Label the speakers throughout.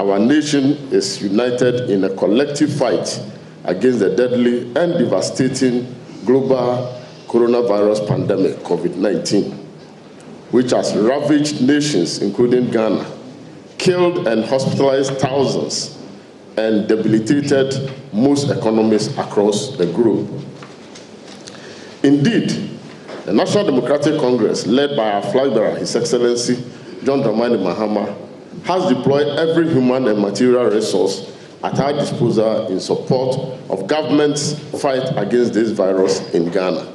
Speaker 1: our nation is united in a collective fight against the deadly and devastating global coronavirus pandemic, COVID-19, which has ravaged nations, including Ghana, killed and hospitalized thousands, and debilitated most economies across the globe. Indeed, the National Democratic Congress, led by our flag bearer, His Excellency John Dramani Mahama, has deployed every human and material resource at our disposal in support of government's fight against this virus in Ghana.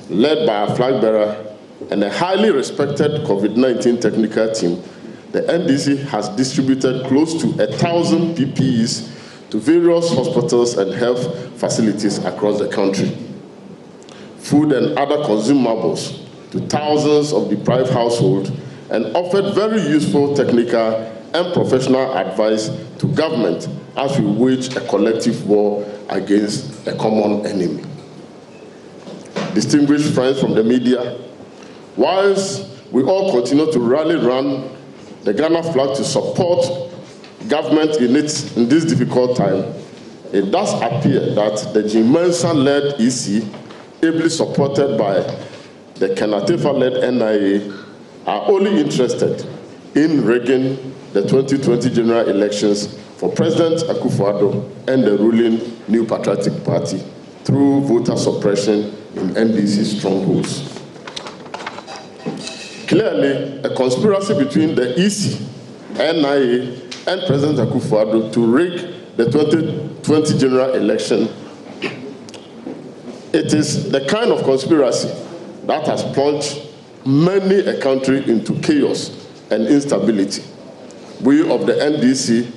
Speaker 1: Led by our flag bearer and a highly respected COVID-19 technical team, the NDC has distributed close to 1,000 PPEs to various hospitals and health facilities across the country, food and other consumables to thousands of deprived households, and offered very useful technical and professional advice to government as we wage a collective war against a common enemy. Distinguished friends from the media, whilst we all continue to rally around the Ghana flag to support government in this difficult time, it does appear that the Jim Mensah-led EC, ably supported by the Kenatefa-led NIA, are only interested in rigging the 2020 general elections for President Akufo-Addo and the ruling New Patriotic Party through voter suppression in NDC strongholds. Clearly, a conspiracy between the EC, NIA, and President Akufo-Addo to rig the 2020 general election. It is the kind of conspiracy that has plunged many a country into chaos and instability. We of the NDC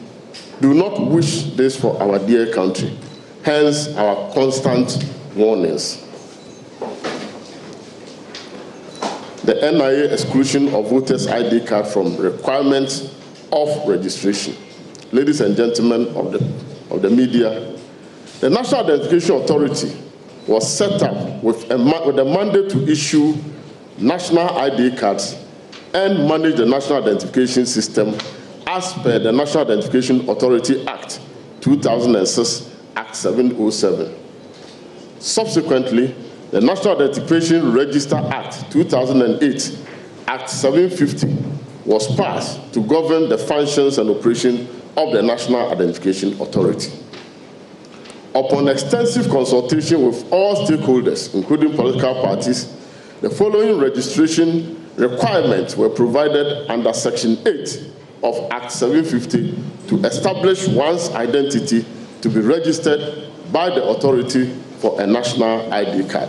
Speaker 1: do not wish this for our dear country, hence our constant warnings. The NIA exclusion of voters' ID card from requirements of registration. Ladies and gentlemen of the media, the National Identification Authority was set up with a mandate to issue national ID cards and manage the national identification system as per the National Identification Authority Act 2006, Act 707. Subsequently, the National Identification Register Act 2008, Act 750, was passed to govern the functions and operation of the National Identification Authority. Upon extensive consultation with all stakeholders, including political parties, the following registration requirements were provided under Section 8 of Act 750 to establish one's identity to be registered by the authority for a national ID card.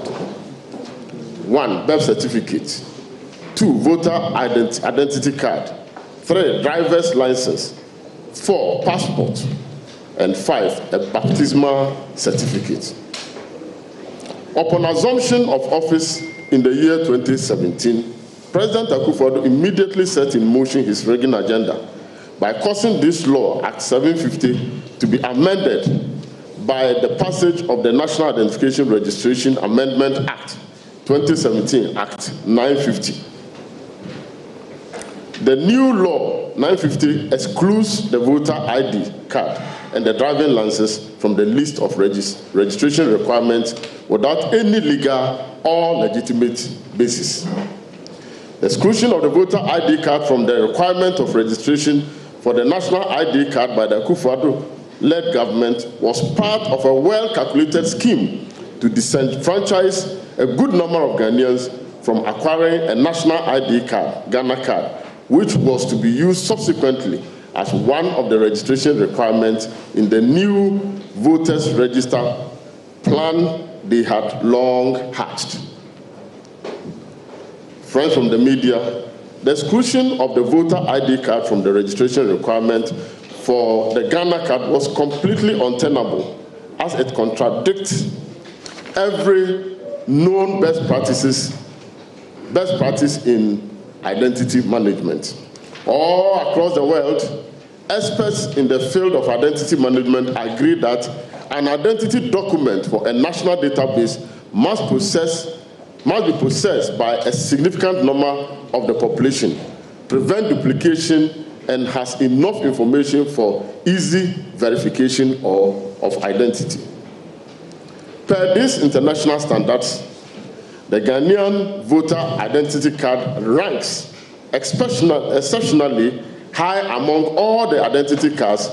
Speaker 1: 1. Birth certificate. 2. Voter identity card. 3. Driver's license. 4. Passport. And 5. A baptismal certificate. Upon assumption of office in the year 2017, President Akufo-Addo immediately set in motion his rigging agenda by causing this law, Act 750, to be amended by the passage of the National Identification Registration Amendment Act 2017, Act 950. The new law, 950, excludes the voter ID card and the driving license from the list of registration requirements without any legal or legitimate basis. The exclusion of the voter ID card from the requirement of registration for the national ID card by the Akufo-Addo-led government was part of a well-calculated scheme to disenfranchise a good number of Ghanaians from acquiring a national ID card, Ghana card, which was to be used subsequently as one of the registration requirements in the new voters register plan they had long hatched. Friends from the media, the exclusion of the voter ID card from the registration requirement for the Ghana card was completely untenable, as it contradicts every known best practice in identity management. All across the world, experts in the field of identity management agree that an identity document for a national database must be possessed by a significant number of the population, prevent duplication, and has enough information for easy verification of identity. Per these international standards, the Ghanaian voter identity card ranks exceptionally high among all the identity cards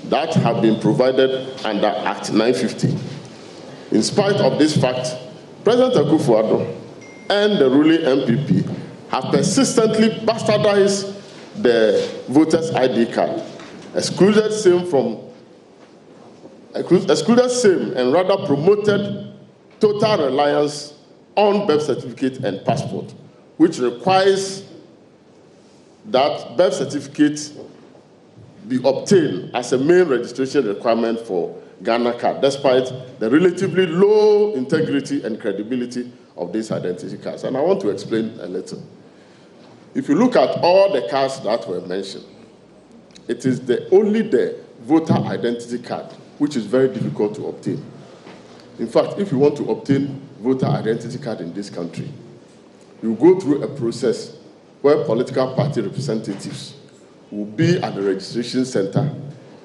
Speaker 1: that have been provided under Act 950. In spite of this fact, President Akufo-Addo and the ruling MPP have persistently bastardized the voters' ID card, excluded same and rather promoted total reliance on birth certificate and passport, which requires that birth certificate be obtained as a main registration requirement for Ghana card, despite the relatively low integrity and credibility of these identity cards. And I want to explain a little. If you look at all the cards that were mentioned, it is only the voter identity card which is very difficult to obtain. In fact, if you want to obtain voter identity card in this country, you go through a process where political party representatives will be at the registration center.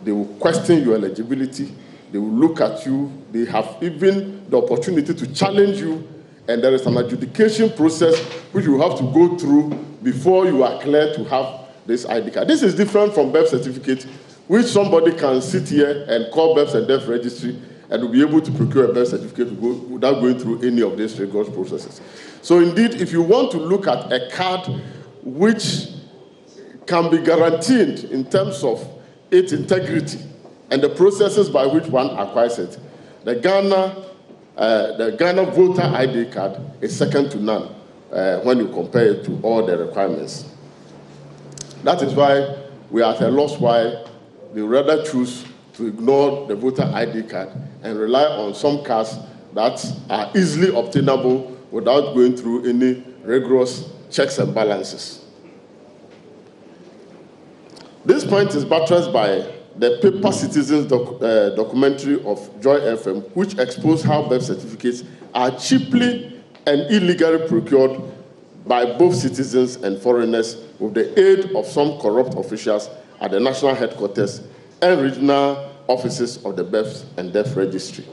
Speaker 1: They will question your eligibility. They will look at you. They have even the opportunity to challenge you. And there is an adjudication process which you have to go through before you are cleared to have this ID card. This is different from birth certificate, which somebody can sit here and call birth and death registry and will be able to procure a birth certificate without going through any of these rigorous processes. So indeed, if you want to look at a card which can be guaranteed in terms of its integrity and the processes by which one acquires it, the Ghana voter ID card is second to none when you compare it to all the requirements. That is why we are at a loss why they rather choose to ignore the voter ID card and rely on some cards that are easily obtainable without going through any rigorous checks and balances. This point is buttressed by the Paper Citizens documentary of Joy FM, which exposed how birth certificates are cheaply and illegally procured by both citizens and foreigners with the aid of some corrupt officials at the national headquarters and regional offices of the Birth and Death Registry.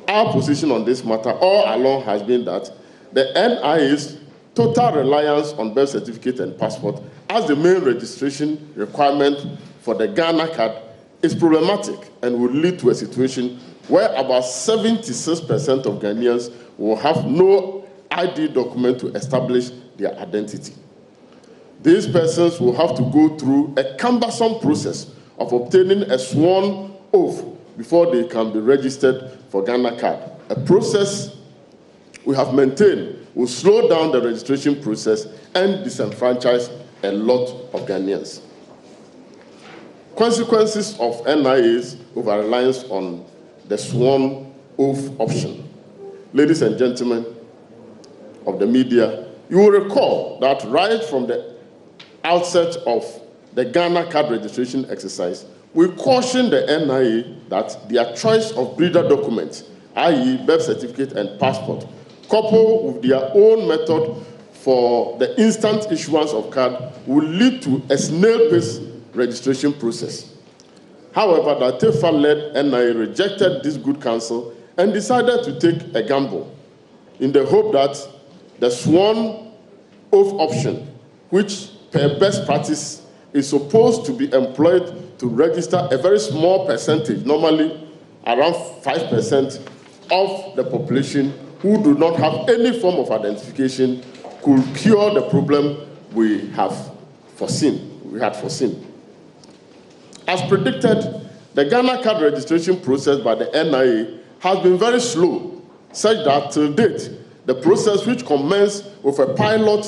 Speaker 1: Our position on this matter all along has been that the NIA's total reliance on birth certificate and passport as the main registration requirement for the Ghana card is problematic and would lead to a situation where about 76% of Ghanaians will have no ID document to establish their identity. These persons will have to go through a cumbersome process of obtaining a sworn oath before they can be registered for Ghana card. A process we have maintained will slow down the registration process and disenfranchise a lot of Ghanaians. Consequences of NIA's over-reliance on the sworn oath option. Ladies and gentlemen of the media, you will recall that right from the outset of the Ghana card registration exercise, we cautioned the NIA that their choice of breeder documents, i.e. birth certificate and passport, coupled with their own method for the instant issuance of card, will lead to a snail-paced registration process. However, the TEFA-led NIA rejected this good counsel and decided to take a gamble in the hope that the sworn oath option, which per best practice is supposed to be employed to register a very small percentage, normally around 5% of the population who do not have any form of identification, could cure the problem we had foreseen. As predicted, the Ghana card registration process by the NIA has been very slow, such that till date, the process, which commenced with a pilot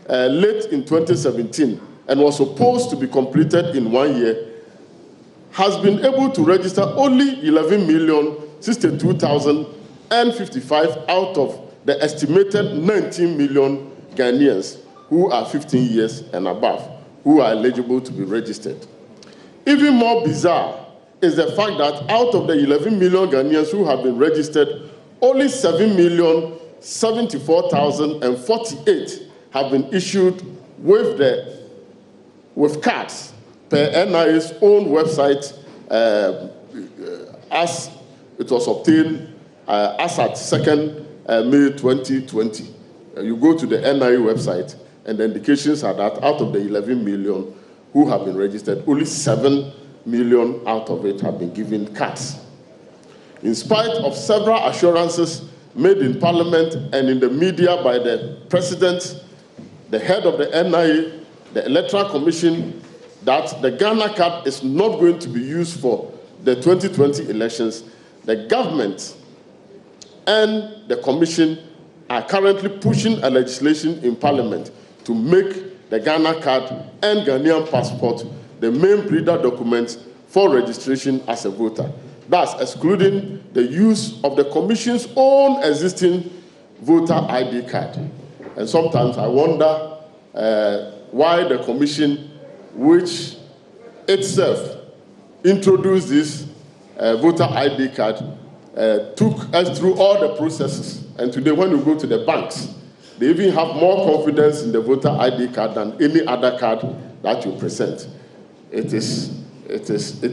Speaker 1: late in 2017 and was supposed to be completed in 1 year, has been able to register only 11,062,055 out of the estimated 19 million Ghanaians who are 15 years and above, who are eligible to be registered. Even more bizarre is the fact that out of the 11 million Ghanaians who have been registered, only 7,074,048 have been issued with the with cards per NIA's own website as it was obtained as at 2nd May 2020. You go to the NIA website, and the indications are that out of the 11 million who have been registered, only 7 million out of it have been given cards. In spite of several assurances made in Parliament and in the media by the President, the head of the NIA, the Electoral Commission, that the Ghana card is not going to be used for the 2020 elections, the government and the Commission are currently pushing a legislation in Parliament to make the Ghana card and Ghanaian passport the main breeder documents for registration as a voter. Thus, excluding the use of the Commission's own existing voter ID card. And sometimes I wonder why the Commission, which itself introduced this voter ID card, took us through all the processes. And today, when you go to the banks, they even have more confidence in the voter ID card than any other card that you present. It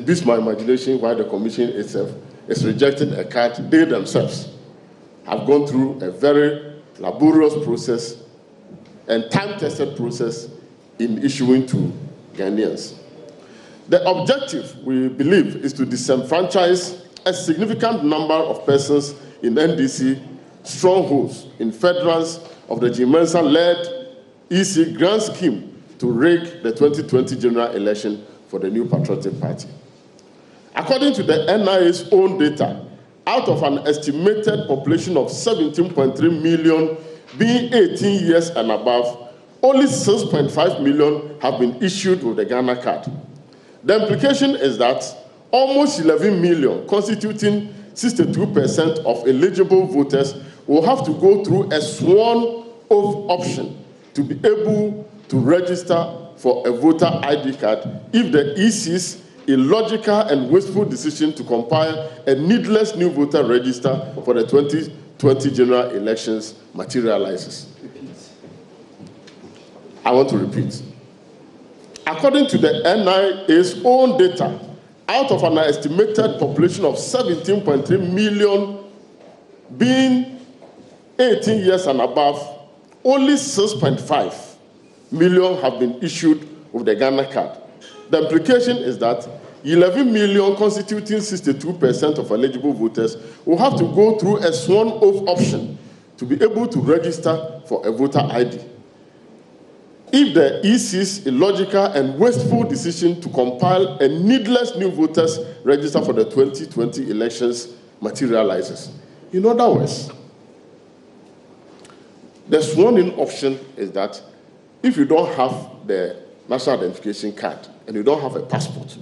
Speaker 1: beats my imagination why the Commission itself is rejecting a card. They themselves have gone through a very laborious process and time-tested process in issuing to Ghanaians. The objective, we believe, is to disenfranchise a significant number of persons in NDC strongholds in federals of the Jimensa-led EC grand scheme to rig the 2020 general election for the New Patriotic Party. According to the NIA's own data, out of an estimated population of 17.3 million being 18 years and above, only 6.5 million have been issued with the Ghana card. The implication is that almost 11 million, constituting 62% of eligible voters, will have to go through a sworn oath option to be able to register for a voter ID card if the EC's illogical and wasteful decision to compile a needless new voter register for the 2020 general elections materializes. I want to repeat. According to the NIA's own data, out of an estimated population of 17.3 million being 18 years and above, only 6.5 million have been issued with the Ghana card. The implication is that 11 million, constituting 62% of eligible voters, will have to go through a sworn oath option to be able to register for a voter ID. If the EC's illogical and wasteful decision to compile a needless new voters register for the 2020 elections materializes. In other words, the sworn-in option is that if you don't have the national identification card and you don't have a passport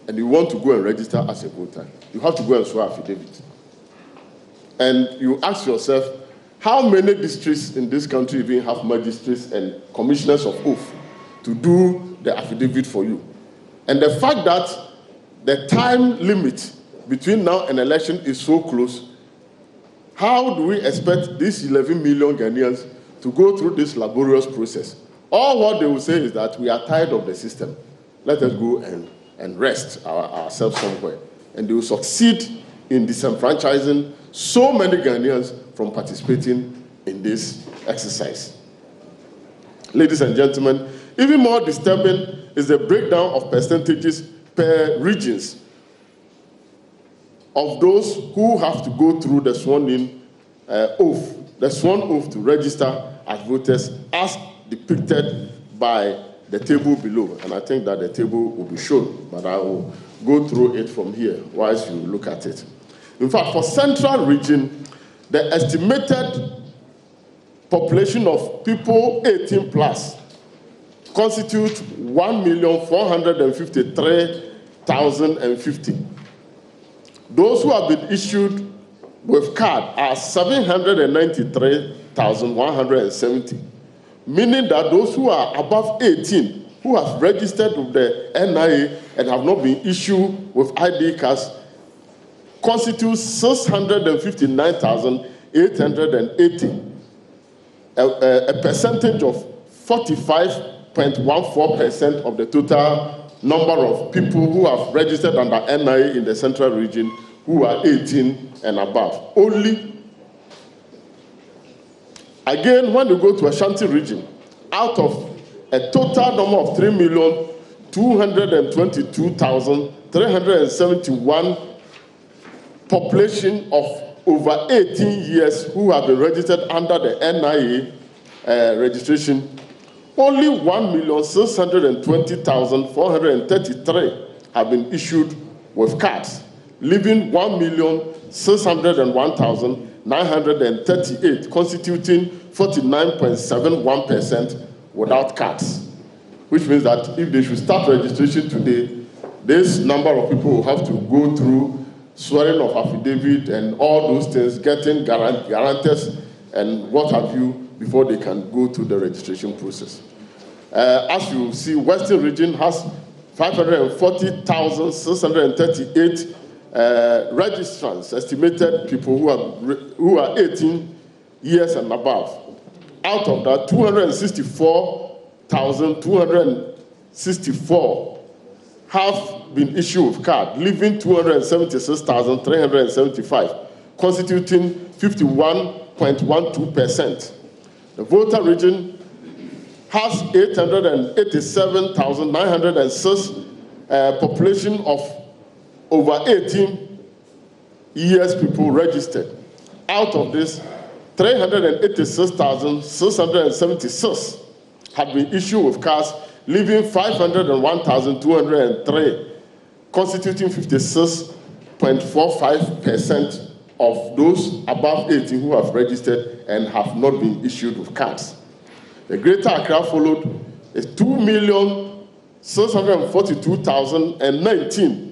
Speaker 1: and you want to go and register as a voter, you have to go and swear affidavit. And you ask yourself, how many districts in this country even have magistrates and commissioners of oath to do the affidavit for you? And the fact that the time limit between now and election is so close, how do we expect these 11 million Ghanaians to go through this laborious process? All what they will say is that we are tired of the system. Let us go and rest ourselves somewhere. And they will succeed in disenfranchising so many Ghanaians from participating in this exercise. Ladies and gentlemen, even more disturbing is the breakdown of percentages per regions of those who have to go through the sworn-in oath, the sworn oath to register as voters, as depicted by the table below. And I think that the table will be shown, but I will go through it from here whilst you look at it. In fact, for Central Region, the estimated population of people 18 plus constitutes 1,453,050. Those who have been issued with card are 793,170, meaning that those who are above 18, who have registered with the NIA and have not been issued with ID cards, constitutes 659,880, a percentage of 45 0.14% of the total number of people who have registered under NIA in the central region who are 18 and above. Only, again, when you go to Ashanti region, out of a total number of 3,222,371 population of over 18 years who have been registered under the NIA registration, only 1,620,433 have been issued with cards, leaving 1,601,938, constituting 49.71% without cards, which means that if they should start registration today, this number of people will have to go through swearing of affidavit and all those things, getting guarantors and what have you, before they can go through the registration process. As you see, Western region has 540,638 registrants, estimated people who are 18 years and above. Out of that, 264,264 have been issued with card, leaving 276,375, constituting 51.12%. The voter region has 887,906 population of over 18 years people registered. Out of this, 386,676 have been issued with cards, leaving 501,203, constituting 56.45% of those above 18 who have registered and have not been issued with cards. The Greater Accra followed is 2,642,019.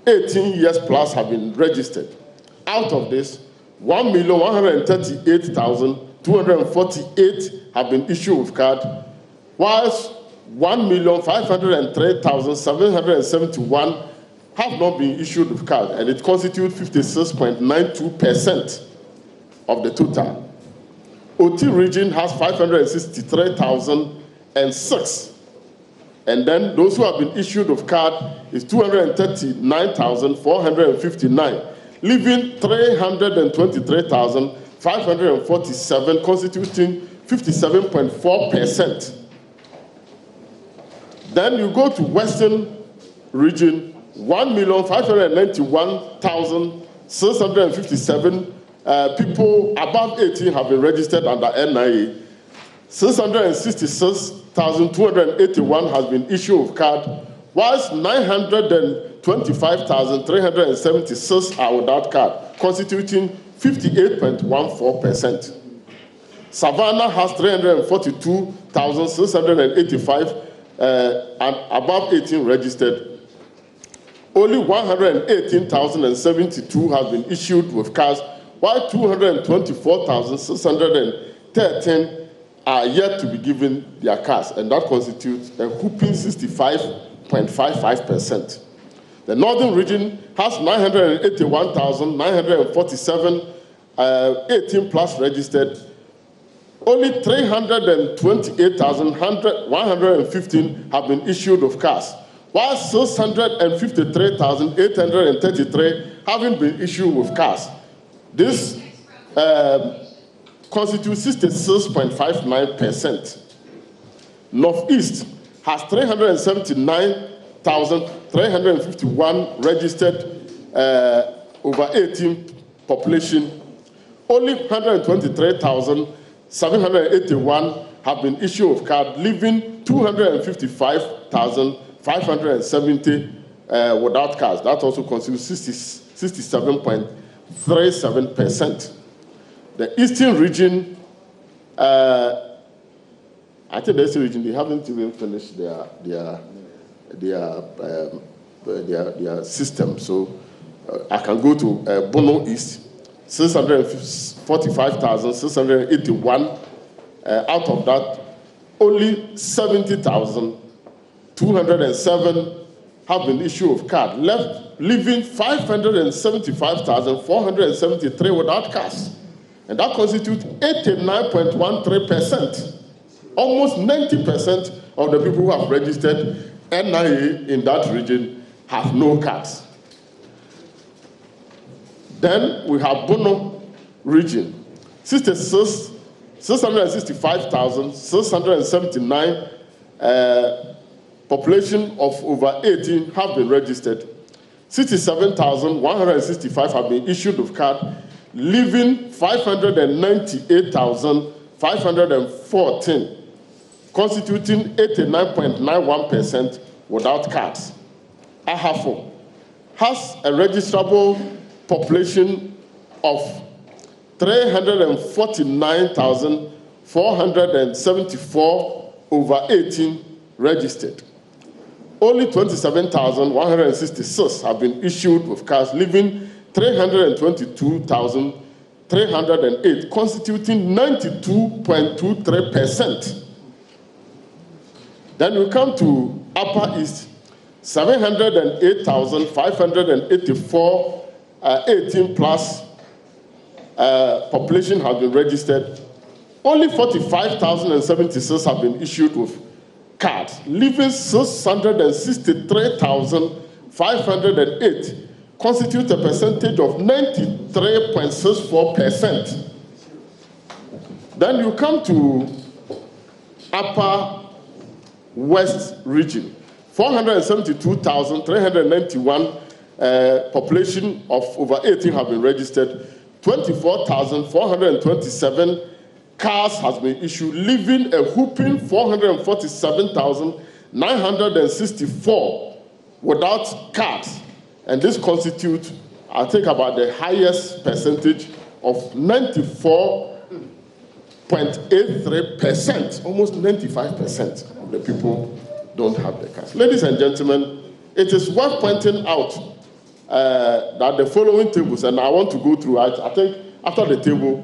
Speaker 1: 18 years plus have been registered. Out of this, 1,138,248 have been issued with card, whilst 1,503,771 have not been issued with card, and it constitutes 56.92% of the total. OT region has 563,006, and then those who have been issued with card is 239,459, leaving 323,547, constituting 57.4%. Then you go to Western region, 1,591,657 people above 18 have been registered under NIA. 666,281 has been issued with card, whilst 925,376 are without card, constituting 58.14%. Savannah has 342,685 and above 18 registered. Only 118,072 have been issued with cards, while 224,613 are yet to be given their cards, and that constitutes a whopping 65.55%. The Northern region has 981,947 18 plus registered. Only 328,115 have been issued with cards, while 653,833 haven't been issued with cards. This constitutes 66.59%. Northeast has 379,351 registered over 18 population. Only 123,781 have been issued with card, leaving 255,570 without cards. That also constitutes 67.37%. The Eastern region, I think the Eastern region, they haven't even finished their system. So I can go to Bono East, 645,681. Out of that, only 70,207 have been issued with card, leaving 575,473 without cards. And that constitutes 89.13% almost 90% of the people who have registered NIA in that region have no cards. Then we have Bono region, 665,679 population of over 18 have been registered. 67,165 have been issued with card, leaving 598,514, constituting 89.91% without cards. Ahafo has a registrable population of 349,474 over 18 registered. Only 27,166 have been issued with cards, leaving 322,308, constituting 92.23%. Then we come to Upper East, 708,584 18 plus population has been registered. Only 45,076 have been issued with cards, leaving 663,508, constitute a percentage of 93.64%. Then you come to Upper West region, 472,391 population of over 18 have been registered. 24,427 cars has been issued, leaving a whooping 447,964 without cards. And this constitutes, I think, about the highest percentage of 94.83%, almost 95% of the people don't have the cards. Ladies and gentlemen, it is worth pointing out that the following tables, and I want to go through, I think after the table,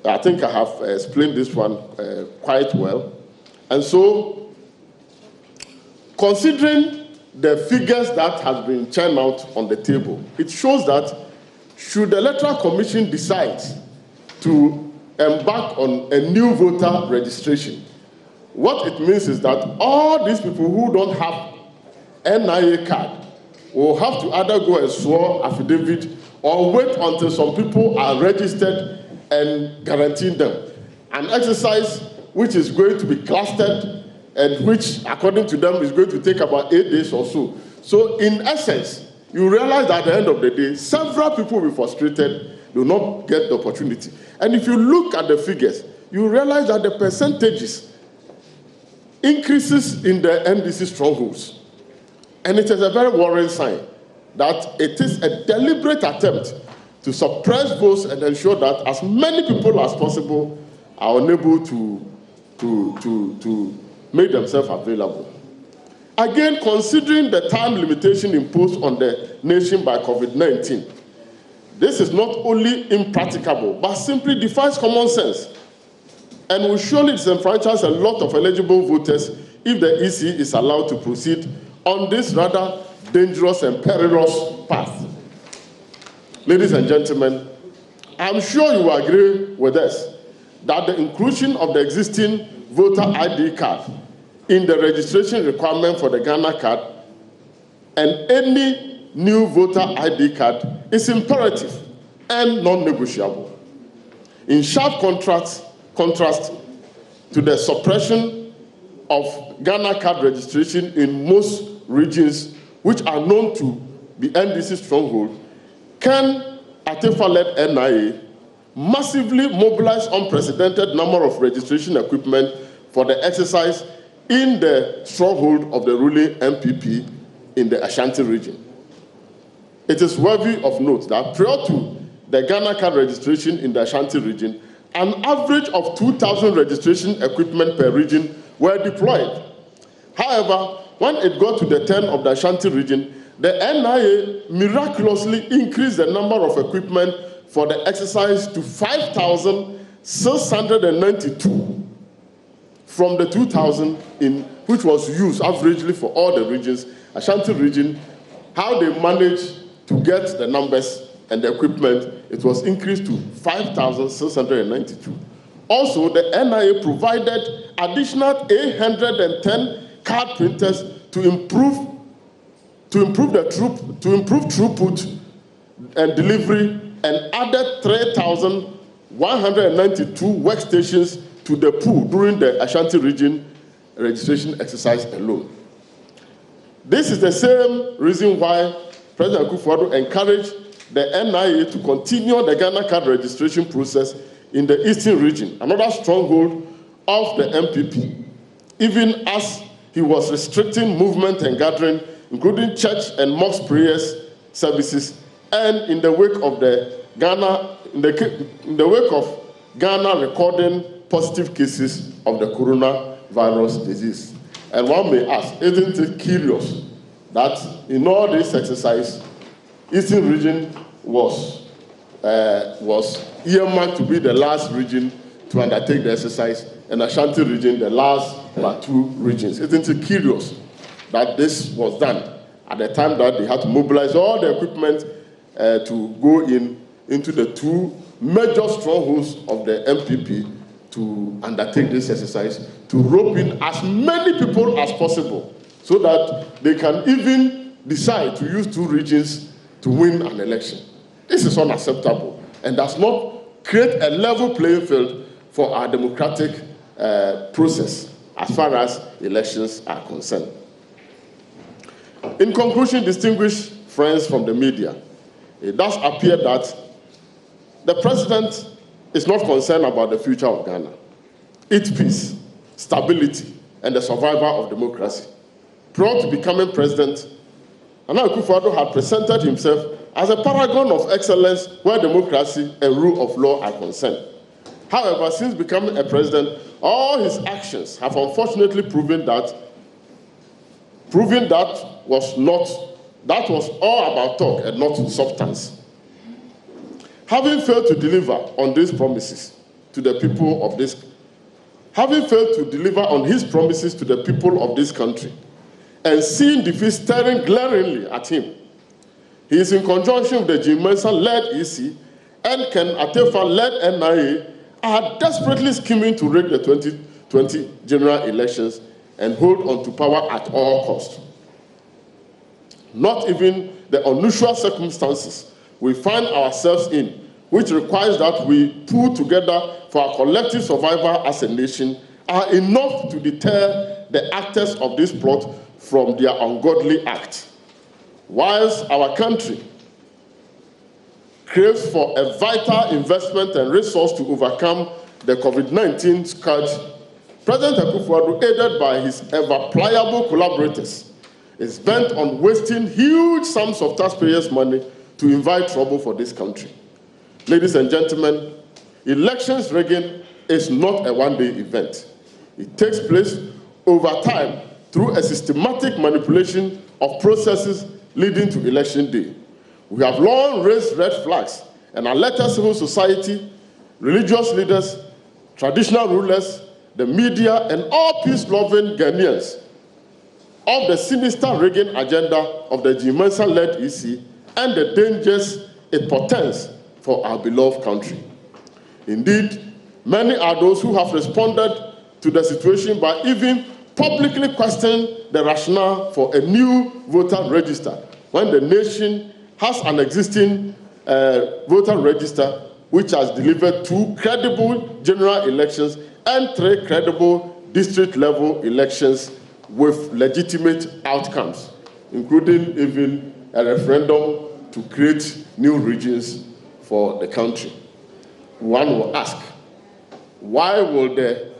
Speaker 1: I think I have explained this one quite well. And so, considering the figures that has been churned out on the table, it shows that should the Electoral Commission decide to embark on a new voter registration, what it means is that all these people who don't have NIA card will have to either go and swear affidavit or wait until some people are registered and guaranteeing them. An exercise which is going to be clustered and which, according to them, is going to take about 8 days or so. So, in essence, you realize that at the end of the day, several people will be frustrated, do not get the opportunity. And if you look at the figures, you realize that the percentages increases in the NDC strongholds. And it is a very worrying sign that it is a deliberate attempt to suppress votes and ensure that as many people as possible are unable to make themselves available. Again, considering the time limitation imposed on the nation by COVID-19, this is not only impracticable, but simply defies common sense and will surely disenfranchise a lot of eligible voters if the EC is allowed to proceed on this rather dangerous and perilous path. Ladies and gentlemen, I'm sure you will agree with us that the inclusion of the existing voter ID card in the registration requirement for the Ghana card and any new voter ID card is imperative and non-negotiable. In sharp contrast to the suppression of Ghana card registration in most regions which are known to be NDC stronghold, can Atefa-led NIA massively mobilize unprecedented number of registration equipment for the exercise in the stronghold of the ruling MPP in the Ashanti region? It is worthy of note that prior to the Ghana card registration in the Ashanti region, an average of 2,000 registration equipment per region were deployed. However, when it got to the turn of the Ashanti region, the NIA miraculously increased the number of equipment for the exercise to 5,692 from the 2,000 which was used averagely for all the regions. Ashanti region, how they managed to get the numbers and the equipment, it was increased to 5,692. Also, the NIA provided additional 810 card printers to improve throughput and delivery, and added 3,192 workstations to the pool during the Ashanti region registration exercise alone. This is the same reason why President Akufo-Addo encouraged the NIA to continue the Ghana card registration process in the Eastern region, another stronghold of the MPP, even as he was restricting movement and gathering, including church and mosque prayers services, and in the wake of Ghana recording positive cases of the coronavirus disease. And one may ask, isn't it curious that in all this exercise, Eastern region was earmarked to be the last region to undertake the exercise, and Ashanti region the last but 2 regions. Isn't it curious that this was done at the time that they had to mobilize all the equipment to go into the 2 major strongholds of the MPP to undertake this exercise, to rope in as many people as possible so that they can even decide to use 2 regions to win an election. This is unacceptable and does not create a level playing field for our democratic process as far as elections are concerned. In conclusion, distinguished friends from the media, it does appear that the president is not concerned about the future of Ghana, its peace, stability, and the survival of democracy. Prior to becoming president, Nana Akufo-Addo had presented himself as a paragon of excellence where democracy and rule of law are concerned. However, since becoming a president, all his actions have unfortunately proven that was all about talk and not substance. Having failed to deliver on these promises to the people of this, having failed to deliver on his promises to the people of this country, and seeing defeat staring glaringly at him, he is in conjunction with the Jim Mensah-led EC and Ken Atefa-led NIA are desperately scheming to rig the 2020 general elections and hold on to power at all costs. Not even the unusual circumstances we find ourselves in, which requires that we pull together for our collective survival as a nation, are enough to deter the actors of this plot from their ungodly act. Whilst our country craves for a vital investment and resource to overcome the COVID-19 scourge, President Akufo-Addo, aided by his ever-pliable collaborators, is bent on wasting huge sums of taxpayers' money to invite trouble for this country. Ladies and gentlemen, elections rigging is not a one-day event. It takes place over time through a systematic manipulation of processes leading to election day. We have long raised red flags and alerted civil society, religious leaders, traditional rulers, the media, and all peace-loving Ghanaians of the sinister rigging agenda of the Jim Mensah-led EC and the dangers it portends for our beloved country. Indeed, many are those who have responded to the situation by even publicly questioning the rationale for a new voter register when the nation has an existing voter register which has delivered 2 credible general elections and 3 credible district-level elections with legitimate outcomes, including even a referendum to create new regions for the country. One will ask, why will the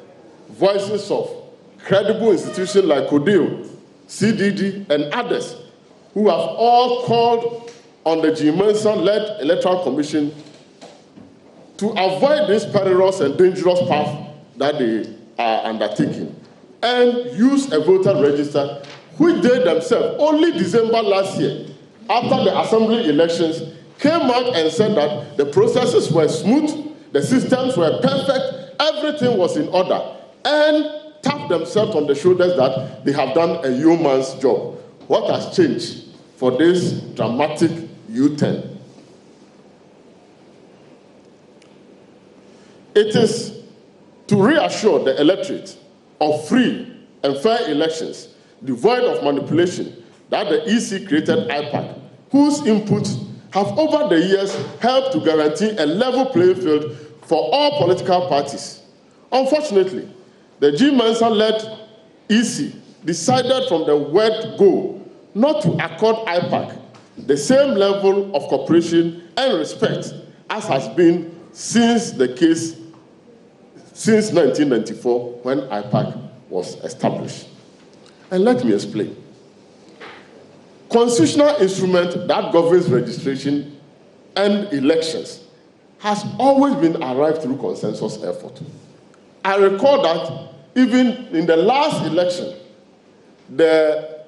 Speaker 1: voices of credible institutions like CODEO, CDD, and others who have all called on the Jim Mensah-led Electoral Commission to avoid this perilous and dangerous path that they are undertaking and use a voter register, which they themselves, only December last year, after the assembly elections, came out and said that the processes were smooth, the systems were perfect, everything was in order, and tapped themselves on the shoulders that they have done a yeoman's job. What has changed for this dramatic U-turn? It is to reassure the electorate of free and fair elections, devoid of manipulation, that the EC created IPAC, whose inputs have over the years helped to guarantee a level playing field for all political parties. Unfortunately, the G. Mensah-led EC decided from the word go not to accord IPAC the same level of cooperation and respect as has been since 1994 when IPAC was established. And let me explain. Constitutional instrument that governs registration and elections has always been arrived through consensus effort. I recall that even in the last election, the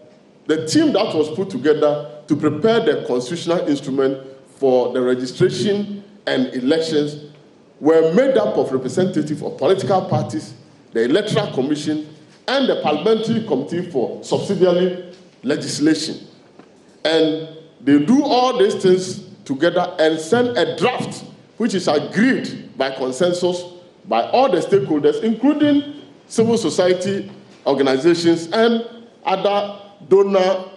Speaker 1: team that was put together to prepare the constitutional instrument for the registration and elections were made up of representatives of political parties, the Electoral Commission, and the Parliamentary Committee for Subsidiary Legislation. And they do all these things together and send a draft which is agreed by consensus by all the stakeholders, including civil society organizations and other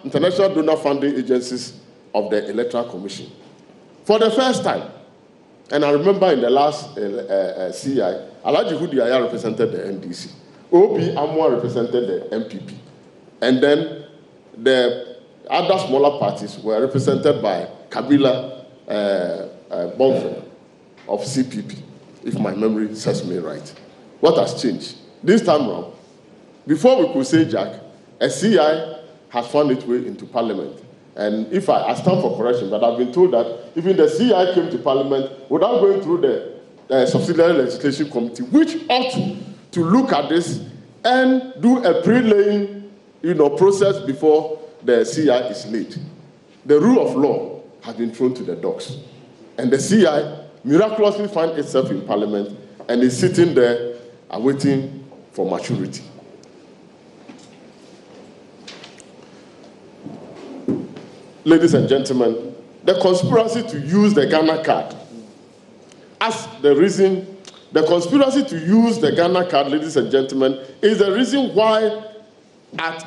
Speaker 1: international donor funding agencies of the Electoral Commission. For the first time, and I remember in the last CI, Alhaji Hudiaya represented the NDC, Obi Amwa represented the MPP, and then the other smaller parties were represented by Kabila Bonfim of CPP, if my memory serves me right. What has changed? This time around, before we could say Jack, a CI has found its way into Parliament. And if I stand for correction, but I've been told that even the CI came to Parliament without going through the Subsidiary Legislation Committee, which ought to look at this and do a pre-laying process before the CI is laid. The rule of law has been thrown to the dogs. And the CI miraculously finds itself in Parliament and is sitting there awaiting for maturity. Ladies and gentlemen, the conspiracy to use the Ghana card as the reason, the conspiracy to use the Ghana card, ladies and gentlemen, is the reason why at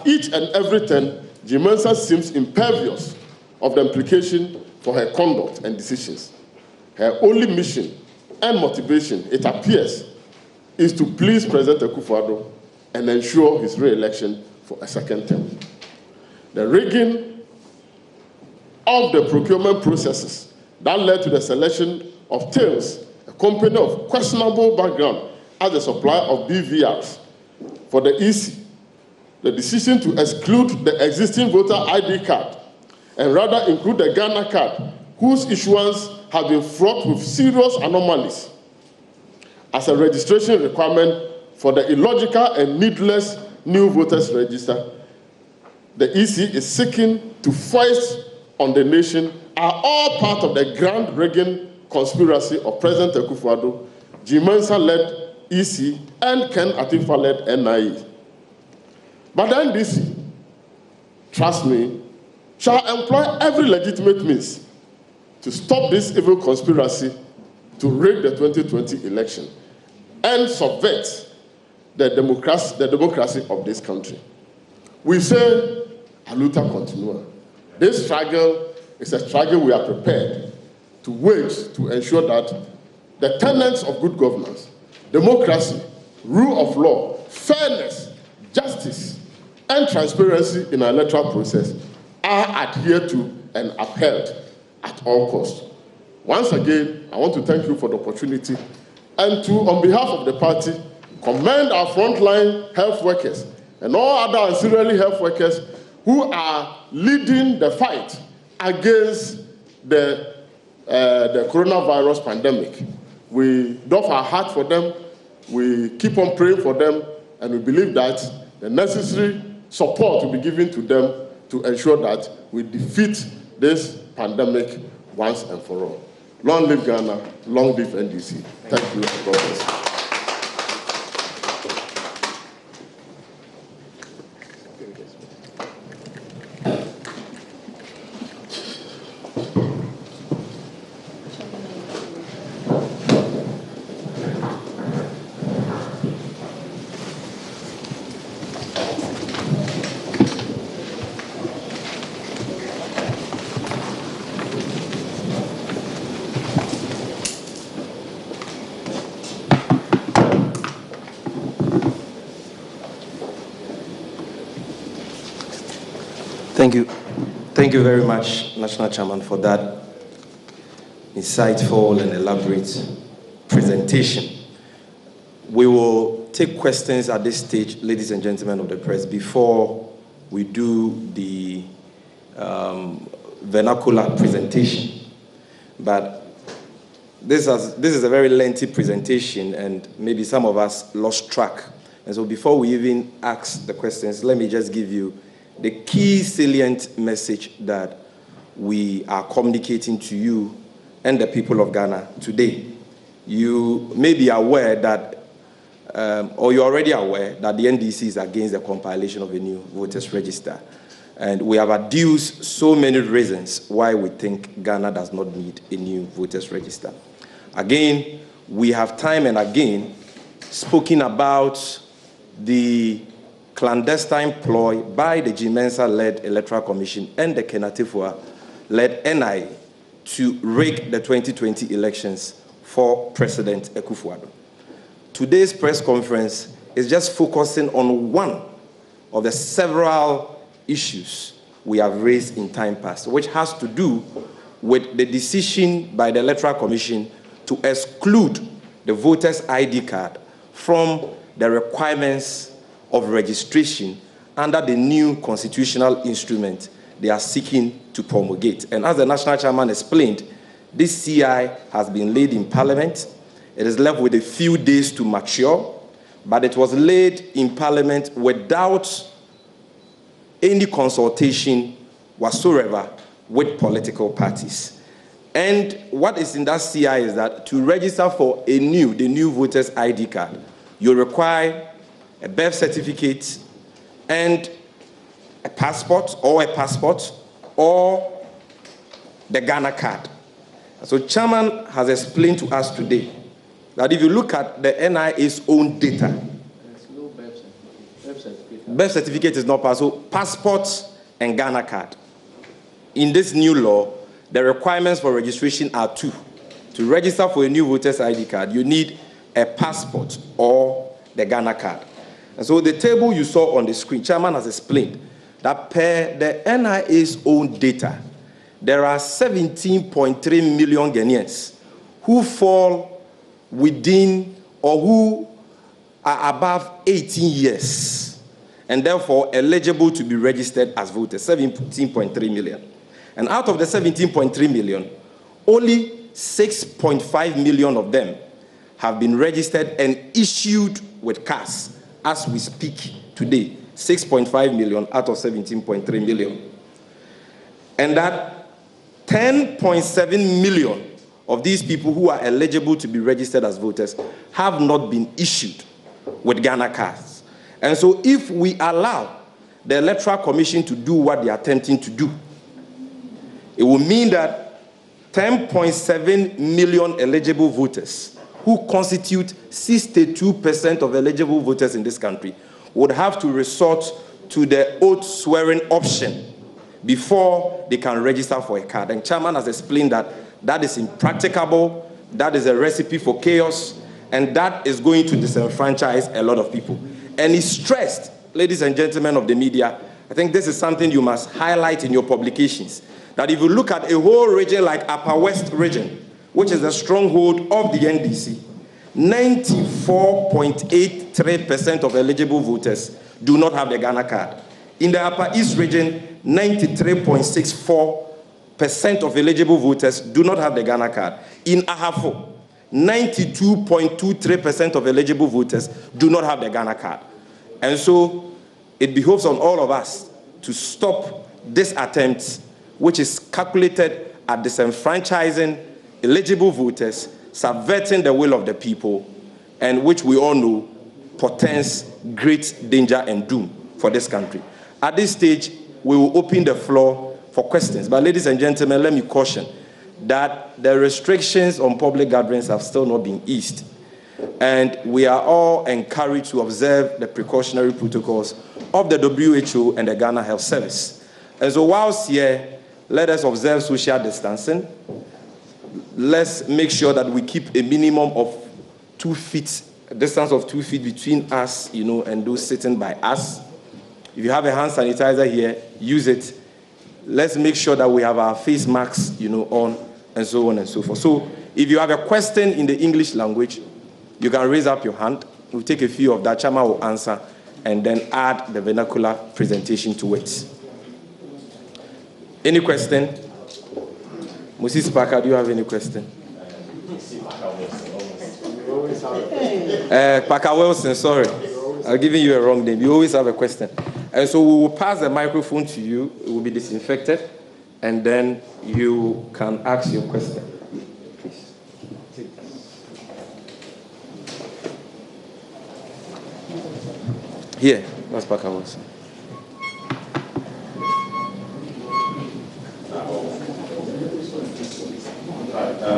Speaker 1: each and every turn, G. Mensah seems impervious of the implication for her conduct and decisions. Her only mission and motivation, it appears, is to please President Akufo-Addo and ensure his re-election for a second term. The rigging of the procurement processes that led to the selection of Tails, a company of questionable background, as the supplier of BVRs for the EC, the decision to exclude the existing voter ID card and rather include the Ghana card, whose issuance has been fraught with serious anomalies, as a registration requirement for the illogical and needless new voters register the EC is seeking to foist on the nation are all part of the grand rigging conspiracy of President Akufo-Addo, G. Mensah-led EC, and Ken Atifah-led NIA. But the NDC, trust me, shall employ every legitimate means to stop this evil conspiracy to rig the 2020 election and subvert the democracy of this country. We say, aluta continua. This struggle is a struggle we are prepared to wage to ensure that the tenets of good governance, democracy, rule of law, fairness, justice, and transparency in our electoral process are adhered to and upheld at all costs. Once again, I want to thank you for the opportunity and to, on behalf of the party, commend our frontline health workers and all other ancillary health workers who are leading the fight against the coronavirus pandemic. We doff our heart for them, we keep on praying for them, and we believe that the necessary support will be given to them to ensure that we defeat this pandemic once and for all. Long live Ghana, long live NDC. Thank you, God bless.
Speaker 2: Thank you. Thank you very much, National Chairman, for that insightful and elaborate presentation. We will take questions at this stage, ladies and gentlemen of the press, before we do the vernacular presentation. But this is a very lengthy presentation, and maybe some of us lost track. And so before we even ask the questions, let me just give you the key salient message that we are communicating to you and the people of Ghana today. You may be aware that, or you're already aware that the NDC is against the compilation of a new voters register. And we have adduced so many reasons why we think Ghana does not need a new voters register. Again, we have time and again spoken about the clandestine ploy by the G-Mensa-led Electoral Commission and the Kenatifua-led NIA to rig the 2020 elections for President Akufo-Addo. Today's press conference is just focusing on one of the several issues we have raised in time past, which has to do with the decision by the Electoral Commission to exclude the voter's ID card from the requirements of registration under the new constitutional instrument they are seeking to promulgate. And as the National Chairman explained, this CI has been laid in Parliament. It is left with a few days to mature, but it was laid in Parliament without any consultation whatsoever with political parties. And what is in that CI is that to register for the new voter's ID card, you require a birth certificate and a passport or the Ghana card. So Chairman has explained to us today that if you look at the NIA's own data, there's no birth certificate. Birth certificate is not possible. So passport and Ghana card. In this new law, the requirements for registration are two. To register for a new voter's ID card, you need a passport or the Ghana card. And so the table you saw on the screen, Chairman has explained that per the NIA's own data, there are 17.3 million Ghanaians who fall within or who are above 18 years and therefore eligible to be registered as voters, 17.3 million. And out of the 17.3 million, only 6.5 million of them have been registered and issued with cards as we speak today. 6.5 million out of 17.3 million. And that 10.7 million of these people who are eligible to be registered as voters have not been issued with Ghana cards. And so if we allow the Electoral Commission to do what they are attempting to do, it will mean that 10.7 million eligible voters, who constitute 62% of eligible voters in this country, would have to resort to the oath swearing option before they can register for a card. And Chairman has explained that that is impracticable, that is a recipe for chaos, and that is going to disenfranchise a lot of people. And he stressed, ladies and gentlemen of the media, I think this is something you must highlight in your publications, that if you look at a whole region like Upper West region, which is a stronghold of the NDC, 94.83% of eligible voters do not have the Ghana card. In the Upper East region, 93.64% of eligible voters do not have the Ghana card. In Ahafo, 92.23% of eligible voters do not have the Ghana card. And so it behoves on all of us to stop this attempt, which is calculated at disenfranchising eligible voters, subverting the will of the people, and which we all know portends great danger and doom for this country. At this stage, we will open the floor for questions. But ladies and gentlemen, let me caution that the restrictions on public gatherings have still not been eased. And we are all encouraged to observe the precautionary protocols of the WHO and the Ghana Health Service. And so whilst here, let us observe social distancing. Let's make sure that we keep a minimum of 2 feet, a distance of 2 feet between us, and those sitting by us. If you have a hand sanitizer here, use it. let's make sure that we have our face masks, on, and so on and so forth. So if you have a question in the English language, you can raise up your hand. We'll take a few of that. Chama will answer, and then add the vernacular presentation to it. Any question? Moses Parker, do you have any question? Parker Wilson, sorry. I'm giving you a wrong name. You always have a question. And so we will pass the microphone to you. It will be disinfected, and then you can ask your question. Please. Here, that's Parker Wilson.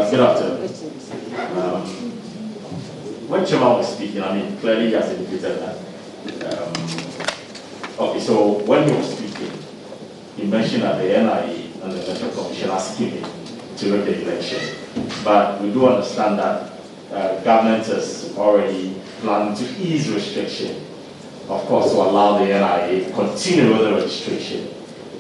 Speaker 3: Good afternoon. When Chema was speaking, clearly he has indicated that. Okay, so when he was speaking, he mentioned that the NIA and the Election Commission are scheming to rig the election. But we do understand that government has already planned to ease restriction, of course, to allow the NIA to continue with the registration.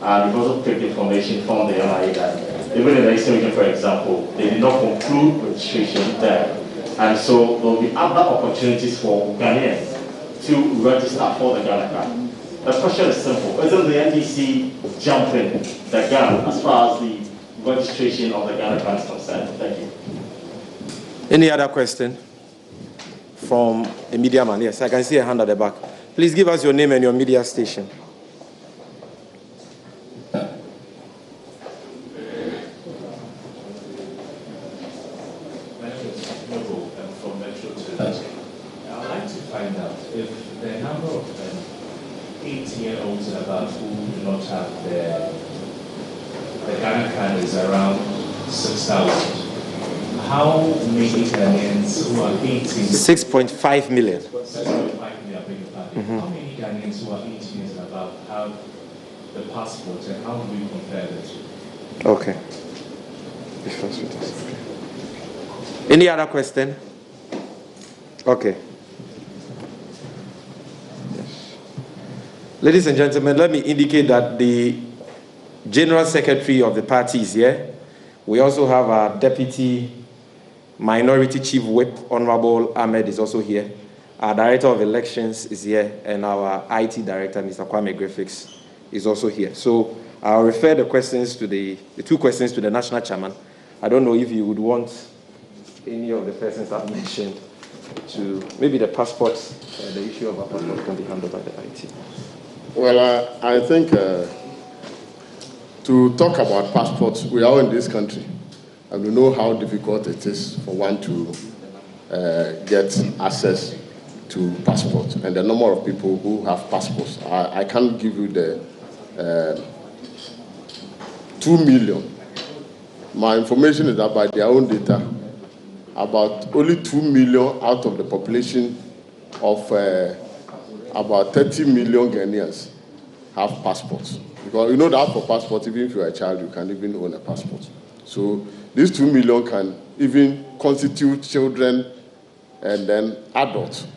Speaker 3: And we've also picked information from the NIA that even in the Eastern region, for example, they did not conclude registration there. And so there will be other opportunities for Ghanaians to register for the Ghana card. The question is simple. Isn't the NDC jumping the gun as far as the registration of the Ghana card is concerned? Thank you.
Speaker 2: Any other question from a media man? Yes, I can see a hand at the back. Please give us your name and your media station.
Speaker 4: How many Ghanaians who are 18?
Speaker 2: 6.5 million.
Speaker 4: 6.5 million, How many Ghanaians who are 18 years and above have the passport, and how do we compare the two?
Speaker 2: Okay. Be first with us. Any other question? Okay. Yes. Ladies and gentlemen, let me indicate that the General Secretary of the party is here. We also have our Deputy Minority Chief Whip, Honorable Ahmed, is also here. Our Director of Elections is here, and our IT Director, Mr. Kwame Graphics, is also here. So I'll refer the questions to the two questions to the National Chairman. I don't know if you would want any of the persons I've mentioned to, maybe the passports, the issue of a passport can be handled by the IT.
Speaker 1: Well, I think to talk about passports, we are in this country, and we know how difficult it is for one to get access to passports, and the number of people who have passports. I can't give you the 2 million. My information is that by their own data, about only 2 million out of the population of about 30 million Ghanaians have passports. Because you know that for passports, even if you're a child, you can even own a passport. So these 2 million can even constitute children and then adults.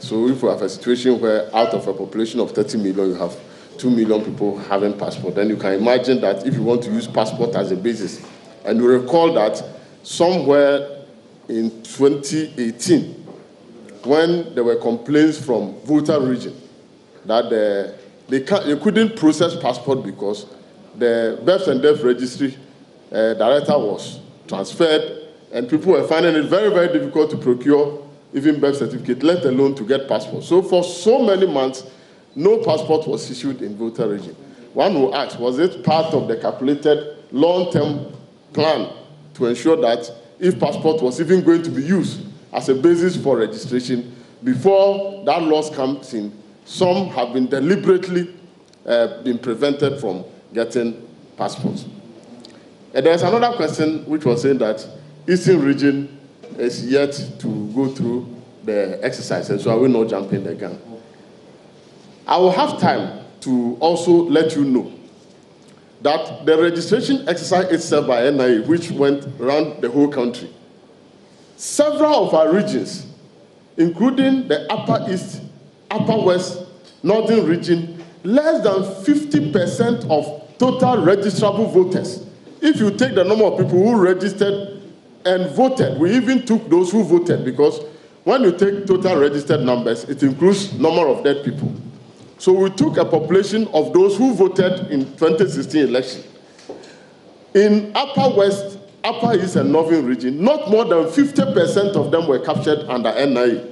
Speaker 1: So if you have a situation where out of a population of 30 million, you have 2 million people having passport, then you can imagine that if you want to use passport as a basis, and you recall that somewhere in 2018, when there were complaints from Volta region that they couldn't process passport because the birth and death registry director was transferred, and people were finding it very, very difficult to procure even birth certificate, let alone to get passport. So for so many months, no passport was issued in Volta region. One will ask, was it part of the calculated long-term plan to ensure that if passport was even going to be used as a basis for registration, before that loss comes in, some have been deliberately been prevented from getting passports. And there's another question which was saying that Eastern region is yet to go through the exercise, and so I will not jump in the gun. I will have time to also let you know that the registration exercise itself by NIA, which went around the whole country, several of our regions, including the Upper East, Upper West, Northern region, less than 50% of total registrable voters. If you take the number of people who registered and voted, we even took those who voted, because when you take total registered numbers, it includes number of dead people. So we took a population of those who voted in 2016 election. In Upper West, Upper East and Northern region, not more than 50% of them were captured under NIA.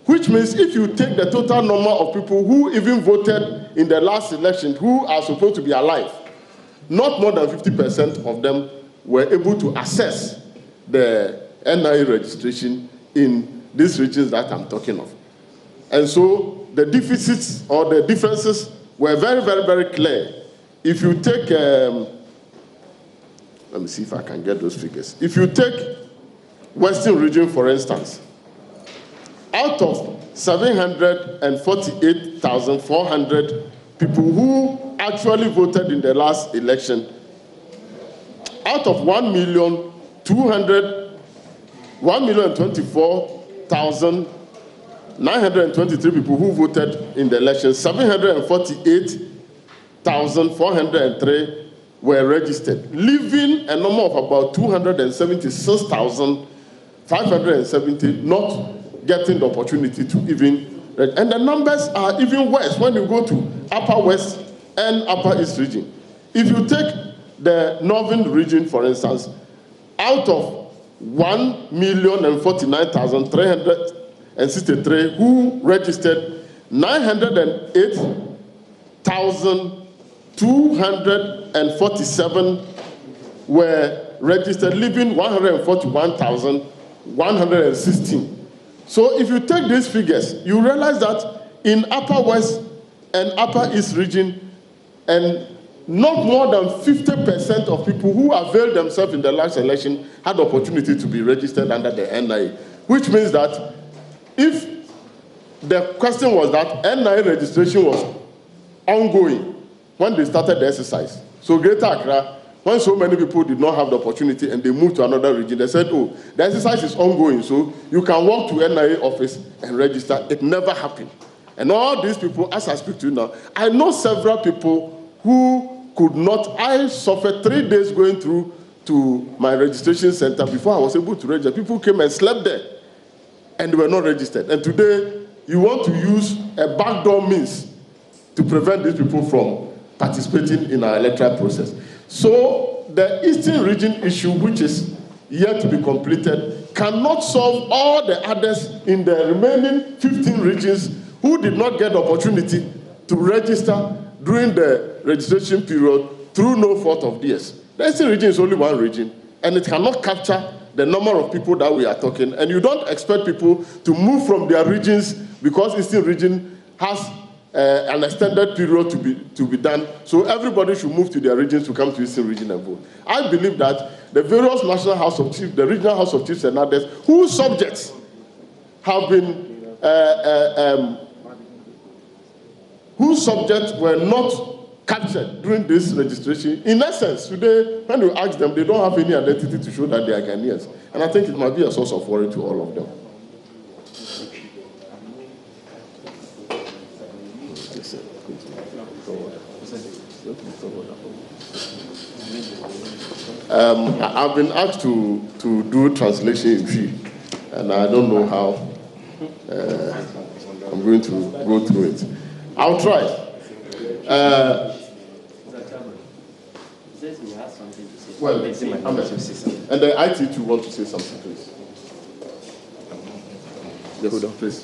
Speaker 1: Which means if you take the total number of people who even voted in the last election, who are supposed to be alive, not more than 50% of them were able to access the NIA registration in these regions that I'm talking of. And so the deficits or the differences were very, very, very clear. If you take, let me see if I can get those figures. If you take Western region, for instance, out of 748,400 people who actually voted in the last election, out of 1,024,923 people who voted in the election, 748,403 were registered, leaving a number of about 276,570 not getting the opportunity to even, and the numbers are even worse when you go to Upper West and Upper East region. If you take the Northern region, for instance, out of 1,049,363 who registered, 908,247 were registered, leaving 141,116. So if you take these figures, you realize that in Upper West and Upper East region, and not more than 50% of people who availed themselves in the last election had the opportunity to be registered under the NIA, which means that if the question was that NIA registration was ongoing when they started the exercise, so Greater Accra, when so many people did not have the opportunity and they moved to another region, they said, oh, the exercise is ongoing, so you can walk to NIA office and register. It never happened. And all these people, as I speak to you now, I know several people who could not. I suffered 3 days going through to my registration center before I was able to register. People came and slept there, and they were not registered. And today, you want to use a backdoor means to prevent these people from participating in our electoral process. So the Eastern region issue, which is yet to be completed, cannot solve all the others in the remaining 15 regions who did not get the opportunity to register during the registration period through no fault of theirs. The Eastern region is only one region, and it cannot capture the number of people that we are talking. And you don't expect people to move from their regions because Eastern region has an extended period to be done. So everybody should move to their regions to come to Eastern region and vote. I believe that the various National House of Chiefs, the Regional House of Chiefs and others, whose subjects have been, whose subjects were not captured during this registration, in essence, today, when you ask them, they don't have any identity to show that they are Ghanaians. And I think it might be a source of worry to all of them. I've been asked to do translation in Twi, and I don't know how I'm going to go through it. I'll try. Well, and the IT too want to say something, please. Yes, hold on, please.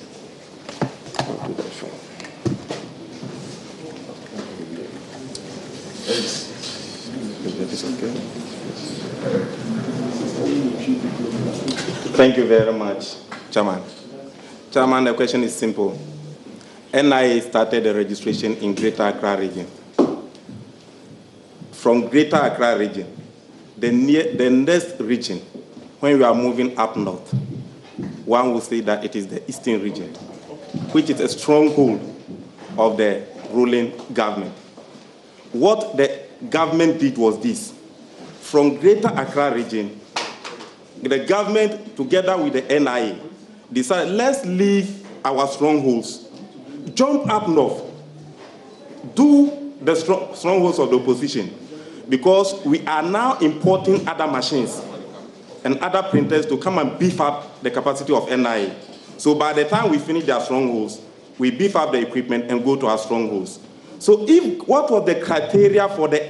Speaker 2: Thank you very much, Chairman. Chairman, the question is simple. NIA started the registration in Greater Accra region. From Greater Accra region, the next region, when we are moving up north, one will say that it is the Eastern region, which is a stronghold of the ruling government. What the government did was this. From Greater Accra region, the government, together with the NIA, decided, let's leave our strongholds, jump up north, do the strongholds of the opposition, because we are now importing other machines and other printers to come and beef up the capacity of NIA. So by the time we finish their strongholds, we beef up the equipment and go to our strongholds. So what was the criteria for the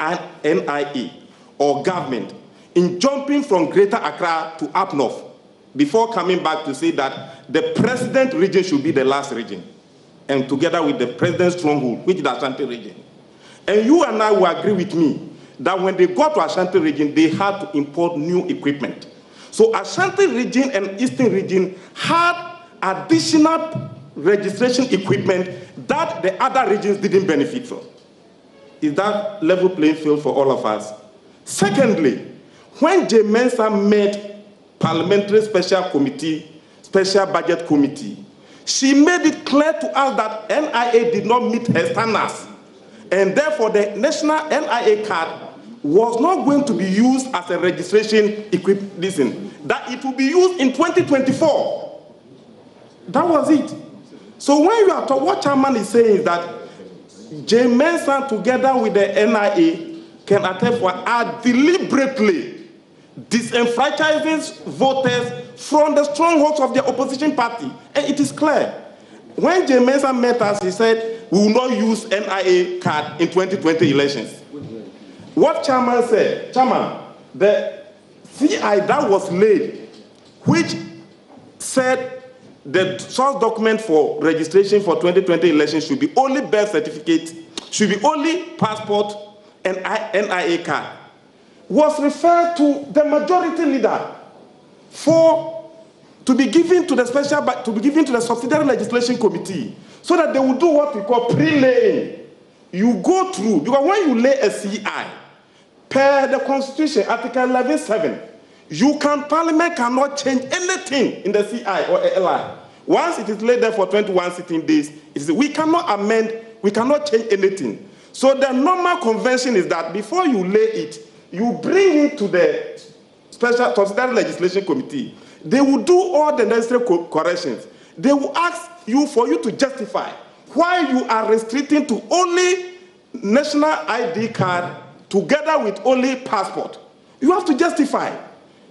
Speaker 2: NIA or government in jumping from Greater Accra to up north before coming back to say that the president region should be the last region, and together with the president's stronghold, which is the Ashanti region? And you and I will agree with me that when they got to Ashanti region, they had to import new equipment. So Ashanti region and Eastern region had additional registration equipment that the other regions didn't benefit from. Is that level playing field for all of us? Secondly, when J. Mensah met Parliamentary Special Committee, Special Budget Committee, she made it clear to us that NIA did not meet her standards, and therefore the national NIA card was not going to be used as a registration equipment. Listen, that it will be used in 2024. That was it. So when you are talking, what Chairman is saying is that J. Mensah together with the NIA can attest for are deliberately disenfranchising voters from the strongholds of the opposition party. And it is clear. When J. Mensah met us, he said, we will not use NIA card in 2020 elections. What Chairman said, Chairman, the CI that was laid, which said the source document for registration for 2020 elections should be only birth certificate, should be only passport and NIA card, was referred to the majority leader to be given to the subsidiary legislation committee, so that they will do what we call pre-laying. You go through, because when you lay a CI, per the Constitution, Article 11.7, Parliament cannot change anything in the CI or LI. Once it is laid there for 21 sitting days, we cannot amend, we cannot change anything. So the normal convention is that before you lay it, you bring it to the Special Subsidiary Legislation Committee. They will do all the necessary corrections. They will ask you for you to justify why you are restricting to only national ID card together with only passport. You have to justify.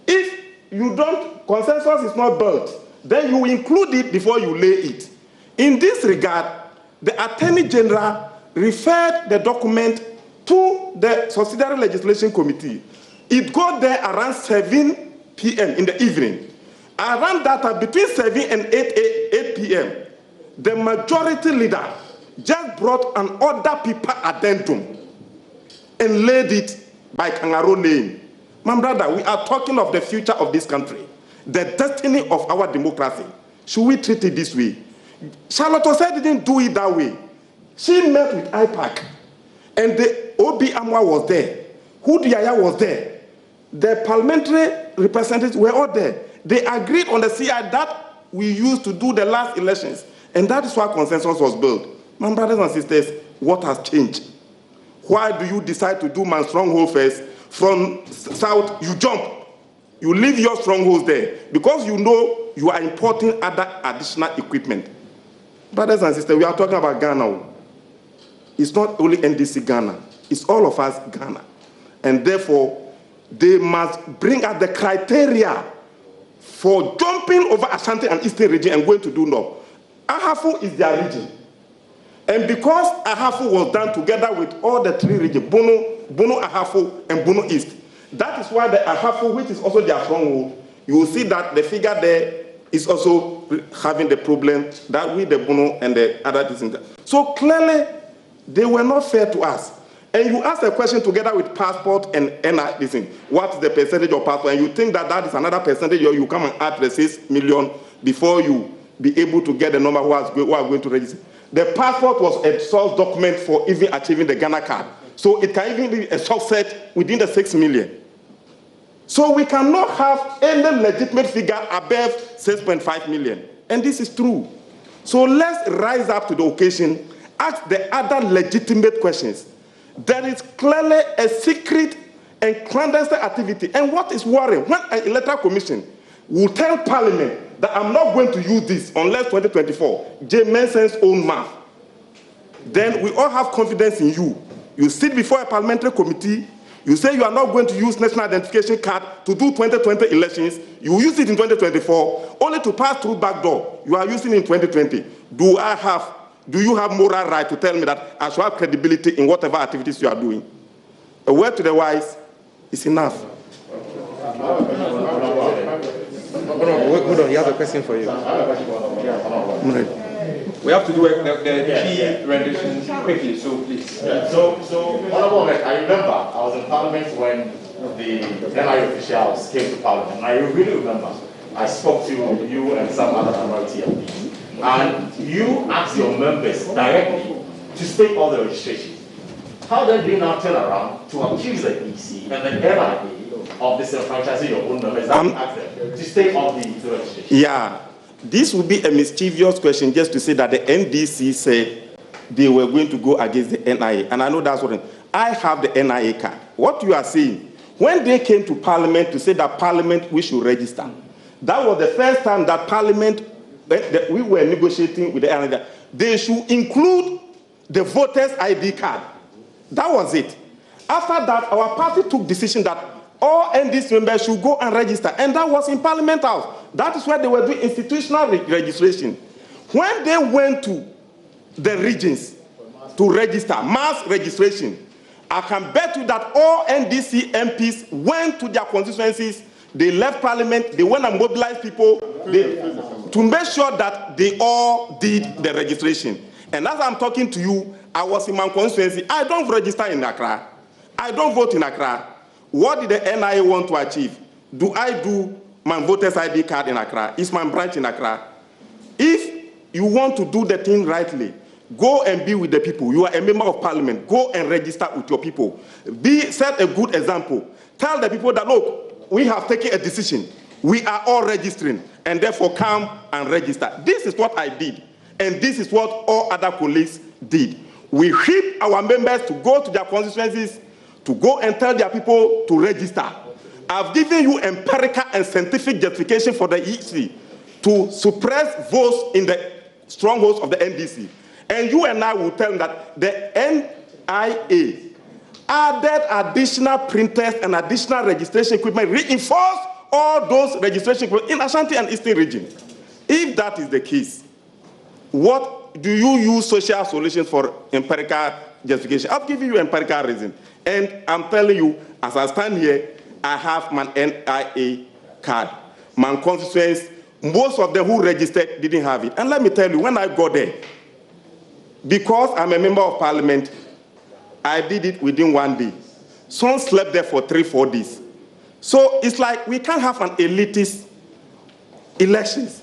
Speaker 2: If you don't, consensus is not built, then you include it before you lay it. In this regard, the Attorney General referred the document to the Subsidiary Legislation Committee. It got there around 7 p.m. in the evening. Around that time, between 7 and 8 p.m., the majority leader just brought an order paper addendum and laid it by Kangaroo Lane. My brother, we are talking of the future of this country, the destiny of our democracy. Should we treat it this way? Charlotte Osei didn't do it that way. She met with IPAC, and the Obi Amwa was there. Hudiaya was there. The parliamentary representatives were all there. They agreed on the CI that we used to do the last elections, and that is why consensus was built. My brothers and sisters, what has changed? Why do you decide to do my stronghold first? From south, you jump. You leave your strongholds there because you know you are importing other additional equipment. Brothers and sisters, we are talking about Ghana. It's not only NDC Ghana. It's all of us Ghana. And therefore, they must bring out the criteria for jumping over Ashanti and Eastern region and going to do North. Ahafo is their region. And because Ahafo was done together with all the three regions, Bono Ahafo, and Bono East, that is why the Ahafo, which is also their stronghold, you will see that the figure there is also having the problem that with the Bono and the other things. So clearly, they were not fair to us. And you ask a question together with passport and NIA, what is the percentage of passport? And you think that that is another percentage, or you come and add the 6 million before you be able to get the number who are going to register. The passport was a source document for even achieving the Ghana card. So it can even be a subset within the 6 million. So we cannot have any legitimate figure above 6.5 million. And this is true. So let's rise up to the occasion, ask the other legitimate questions. There is clearly a secret and clandestine activity. And what is worrying, when an electoral commission will tell Parliament that I'm not going to use this unless 2024, J. Mensah's own math, then we all have confidence in you
Speaker 5: You sit before a parliamentary committee, you say you are not going to use national identification card to do 2020 elections, you use it in 2024, only to pass through back door. You are using it in 2020. Do you have moral right to tell me that I should have credibility in whatever activities you are doing? A word to the wise is enough.
Speaker 2: Hold on, he has a question for you. We have to do the key renditions quickly, so please.
Speaker 3: Yeah. So Honorable, I remember I was in Parliament when the NIA officials came to Parliament, and I really remember I spoke to you and some other minority MPs, and you asked your members directly to stake all the registrations. How then do you now turn around to accuse the EC and the NIA of disenfranchising your own members? That ask them to stake all the registrations?
Speaker 5: Yeah. This would be a mischievous question just to say that the NDC said they were going to go against the NIA. And I know that's what I have the NIA card. What you are saying, when they came to Parliament to say that Parliament, we should register, that was the first time that Parliament, we were negotiating with the NIA, they should include the voters' ID card. That was it. After that, our party took decision that all NDC members should go and register, and that was in Parliament House. That is where they were doing institutional registration. When they went to the regions to register, mass registration, I can bet you that all NDC MPs went to their constituencies, they left Parliament, they went and mobilized people to make sure that they all did the registration. And as I'm talking to you, I was in my constituency. I don't register in Accra. I don't vote in Accra. What did the NIA want to achieve? Do I do my voter's ID card in Accra? Is my branch in Accra? If you want to do the thing rightly, go and be with the people. You are a member of Parliament. Go and register with your people. Set a good example. Tell the people that, look, we have taken a decision. We are all registering, and therefore come and register. This is what I did, and this is what all other colleagues did. We whip our members to go to their constituencies, to go and tell their people to register. I've given you empirical and scientific justification for the EC to suppress votes in the strongholds of the NDC. And you and I will tell them that the NIA added additional printers and additional registration equipment, reinforced all those registration equipment in Ashanti and Eastern region. If that is the case, what do you use social solutions for empirical justification? I've given you empirical reason. And I'm telling you, as I stand here, I have my NIA card. My constituents, most of them who registered didn't have it. And let me tell you, when I got there, because I'm a member of Parliament, I did it within 1 day. Some slept there for 3-4 days. So it's like we can't have an elitist elections.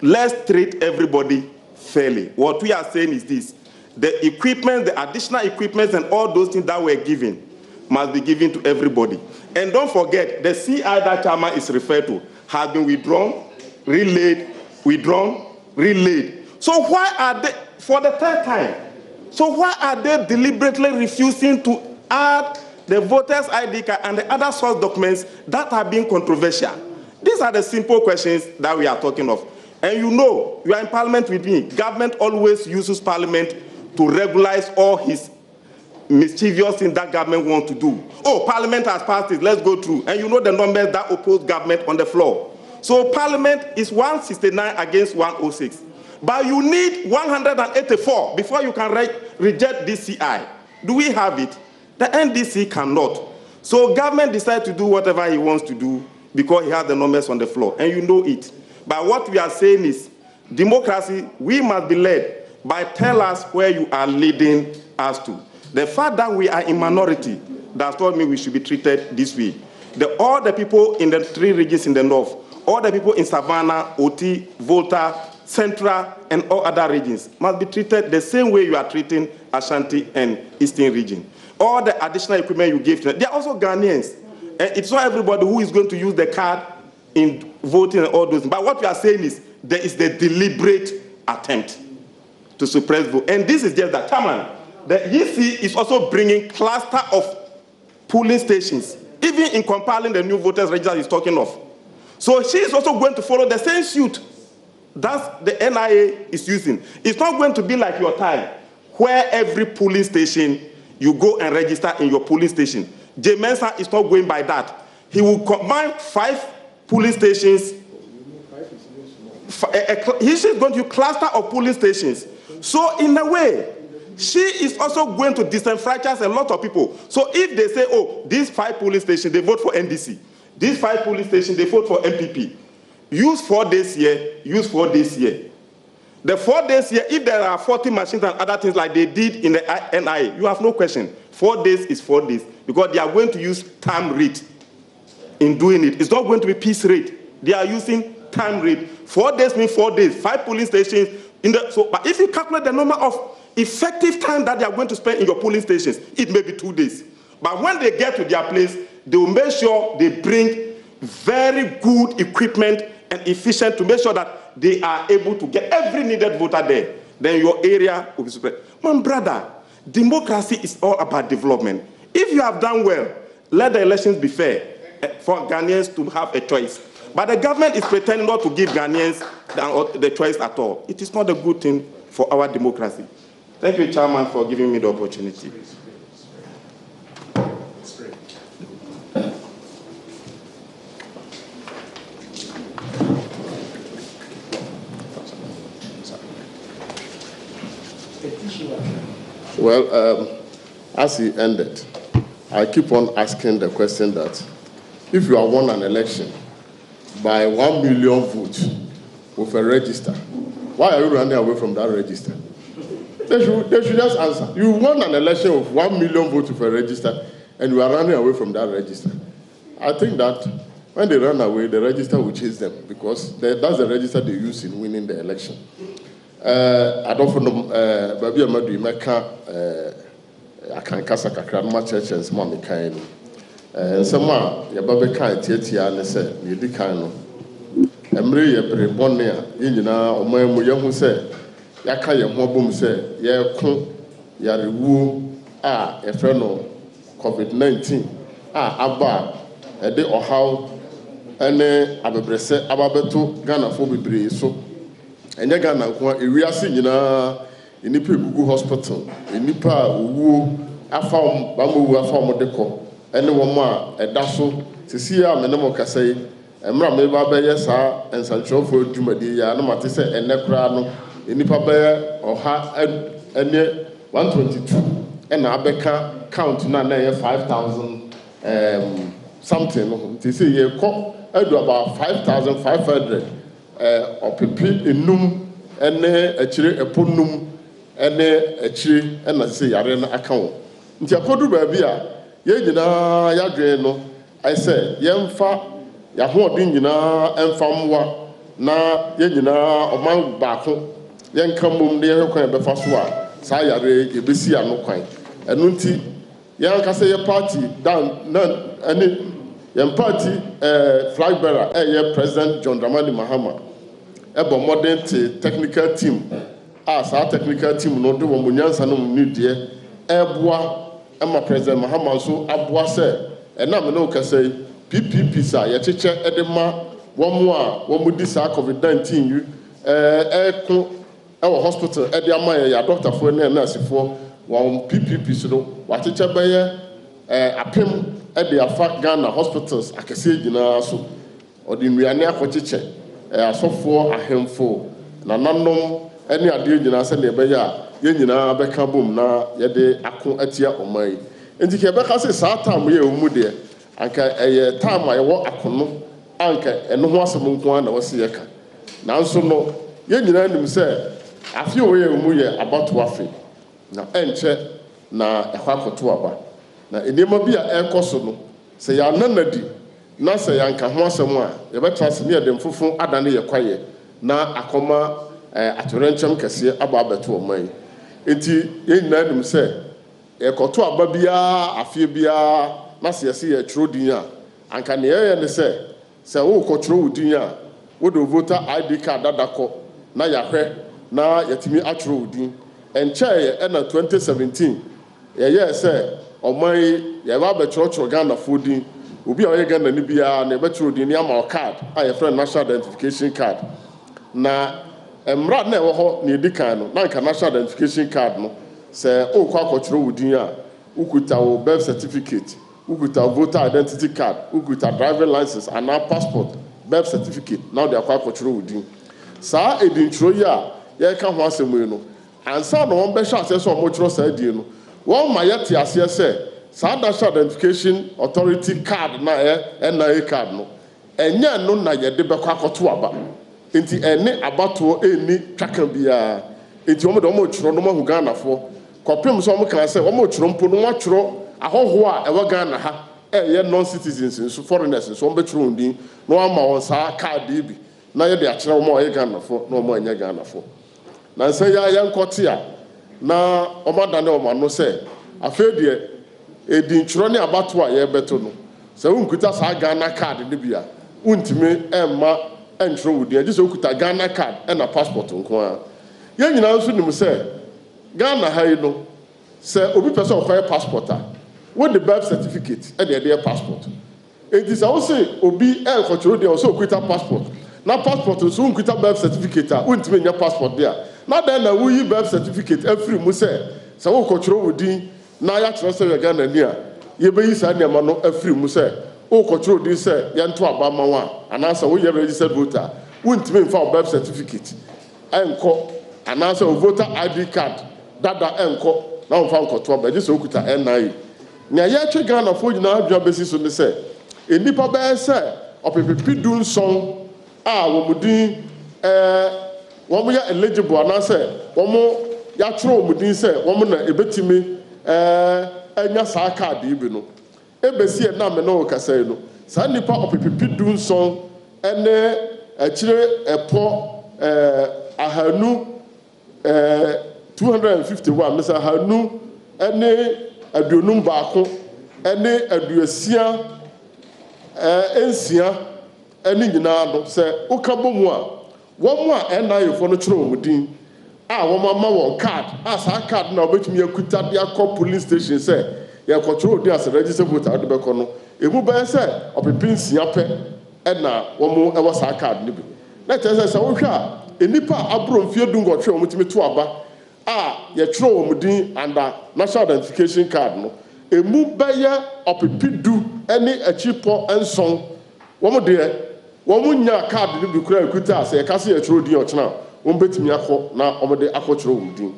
Speaker 5: Let's treat everybody fairly. What we are saying is this: the equipment, the additional equipment, and all those things that were given must be given to everybody. And don't forget, the CI that Chairman is referred to has been withdrawn, relayed, withdrawn, relayed. So why are they, for the third time, so why are they deliberately refusing to add the voters' ID card and the other source documents that are being controversial? These are the simple questions that we are talking of. And you know, you are in Parliament with me. Government always uses Parliament to regularize all his mischievous things that government wants to do. Oh, Parliament has passed it, let's go through. And you know the numbers that oppose government on the floor. So Parliament is 169 against 106. But you need 184 before you can reject this CI. Do we have it? The NDC cannot. So government decides to do whatever he wants to do because he has the numbers on the floor, and you know it. But what we are saying is, democracy, we must be led by tell us where you are leading us to. The fact that we are in minority does not mean we should be treated this way. All the people in the 3 regions in the north, all the people in Savannah, Oti, Volta, Central, and all other regions must be treated the same way you are treating Ashanti and Eastern region. All the additional equipment you give to them, they are also Ghanaians. And it's not everybody who is going to use the card in voting and all those. But what we are saying is there is the deliberate attempt to suppress vote. And this is just that. Come on. The EC is also bringing cluster of polling stations, even in compiling the new voters register he's talking of. So she is also going to follow the same suit that the NIA is using. It's not going to be like your time, where every polling station you go and register in your polling station. J. Mensah is not going by that. He will combine 5 polling stations. He's going to cluster of polling stations. So in a way, she is also going to disenfranchise a lot of people. So if they say, oh, these 5 polling stations, they vote for NDC. These 5 polling stations, they vote for MPP. Use 4 days here, use 4 days here. The 4 days here, if there are 40 machines and other things like they did in the NIA, you have no question. 4 days is 4 days because they are going to use time rate in doing it. It's not going to be piece rate. They are using time rate. 4 days means 4 days. 5 polling stations. But if you calculate the number of effective time that they are going to spend in your polling stations, it may be 2 days. But when they get to their place, they will make sure they bring very good equipment and efficient to make sure that they are able to get every needed voter there. Then your area will be spread. My brother, democracy is all about development. If you have done well, let the elections be fair for Ghanaians to have a choice. But the government is pretending not to give Ghanaians the choice at all. It is not a good thing for our democracy. Thank you, Chairman, for giving me the opportunity.
Speaker 1: Well, as he ended, I keep on asking the question that if you have won an election by 1 million votes with a register, why are you running away from that register? They should just answer. You won an election with 1 million votes with a register and you are running away from that register. I think that when they run away, the register will chase them because that's the register they use in winning the election. I don't know, Baby Amadu, I can kasa kakra no church and some me kan no. Some ya babe kan tietia ne se ye di kan no. Emre ye bre bone a ye nyina oman mu ye hu se ya ka ye ho bom se ye ko ya rewu a e fe no COVID-19 aba e de ohaw ene abebrese ababeto Ghana fo bebre so. Enye Ghana ko ewiase nyina enipa egugu hospital enipa owu afam bamowu afam deko ene womo a eda so sisi a menemo kasai emra me ba be yesa ensantrofo adwumadi ya no mate se ene kra no enipa be oha ene 122 ena abeka count na 5,000 something no ti say ye ko adu about 5,500 opepi enum ene akire eponum ene akire ena se yare na aka wo nti akodu ba bi a ye nyina ya dwen no I say yemfa ya hoodin nyina emfamwa na ye nyina oman baako yenka mum de ye kwan be fa so a sa yare ye besi ano kwan enu nti yanka se ye party down na ene yem party flag bearer ye President John Dramani Mahama ebo modern technical team sa technical team no de wo munyansa no mu nidie eboa ema President Mahama so aboa se enam no kase PPP sa ye cheche edema womo a womo di sa COVID-19 yu ko ewo hospital ede ama ya doctor fo na nurse fo won PPP so no wa cheche beye apem ede afa Ghana hospitals akese gina so odi nnuane akocheche asofo ahemfo na nanom ene ade gina se ne beye a ye nyina beka bom na ye de ako atia omai enti ke beka se sa tam ye omu de anka eye time aye wo akono anka eno ho asem nko na wose ye ka nanso no ye nyina nim se afi wo ye omu ye abato afi na enche na ekwa akoto aba na enema bi a ekoso no se ya nanadi na se ya nka ho asem a ye betra se me dem fofo adane ye kwaye na akoma atorenchem kese aba abeto omai enti ye nyina nim se ekoto aba bia afie bia na se yesi ye tro din a anka ne ye ne se wo ko tro udin a wo do voter ID card dadako na ya hwe na yatimi atro udin enche ye na 2017 ye se omai ye ba be tro Ghana fodin obi a ye Ghana ni bia na be tro udin ni ama card a ye friend national identification card na emra na wo ho na edikan no na nka national identification card no se o kwa akotro udin a ukuta wo birth certificate, ukuta voter identity card, ukuta driving license and now passport, birth certificate. Now they are quite control within. Sa edintro ya can ho asemu no. And sa no one be sha say so mo tro sa di no. One my yet ase say sa national identification authority card na NIA card no. Enya no na ye de be kwa akoto aba. Enti ene abato eni twaka bia. Enti omo de omo tro no mo Ghana fo. Kopem so omo kan say omo tro mpo no mo tro ahoho a ewa Ghana ha. Ye non citizens so foreigners so omo tro ndin no ama won sa card bi. Na ye de akere omo ye Ghana fo no omo anya Ghana fo. Na say ya nkote a na omo dane omo no say afa de edintro ne abato a ye beto no. Say unkuta sa Ghana card ne bia. Untime emma entro wudi agise okuta Ghana card and a passport nko a ye nyina nso nim se Ghana ha no se obi pese okoye passport a with the birth certificate and the passport it is also obi enkochoro dey also okuta passport na passport so unkuta birth certificate a untime nya passport there na then na wuyi birth certificate every mu se wo kochoro wudi na ya kire se Ghana ni a ye be yi sa ne ma no every mu se o control this say yanto abama wa anasa wo ye registered voter wontime mfa birth certificate enko anasa voter ID card dada enko na mfa nkoto aba je so okuta NIA nya ye twe Ghana fo nyina adwa besi so ne say enipa be say opepepi dun son a wo mudin wo mo ya eligible anasa wo mo ya tro wo mudin say wo mo na ebetimi enya sa card ibi no ebesi na me no kasai no sa nipa opepepi dunson ene akire epo ahanu 251 mesa hanu ene aduonum baako ene aduasia ensia ene nyina no se ukabomu a womu a NIA fo no kire omudin a womu ama won card a sa card na obetumi akuta dia call police station say ya control dey as registered voter de be kono emu be say opepinsia pe na womo e wasa card ni bi na tell say wo hwa enipa abro mfie dungo twe wo mutimi to aba a ye twere wo mudin under national identification card no emu be ye opepidu eni achipo enson womo de womo nya card ni bi kura ekuta say ka say ye twere odin ochena wo betimi akọ na womo de akọ twere wo mudin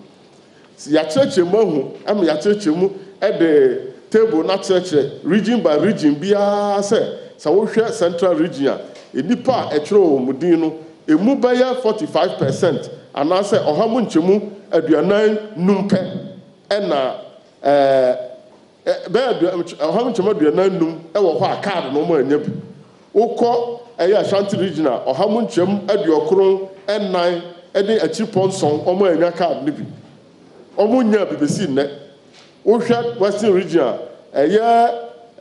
Speaker 1: si ya cheche mahu am ya cheche mu at the table na church region by region bia say wo hwe central region enipa etwere omudin no emu baya 45% ana say ohamu nchemu aduanan numpe na ohamu nchemu aduanan num e wo ho a card no mo anya bi ukọ eya Ashanti region ohamu nchemu aduokron ennan ede achiponson omo anya card ni bi omo nya bibesi nne wohwɛ Western region ɛyɛ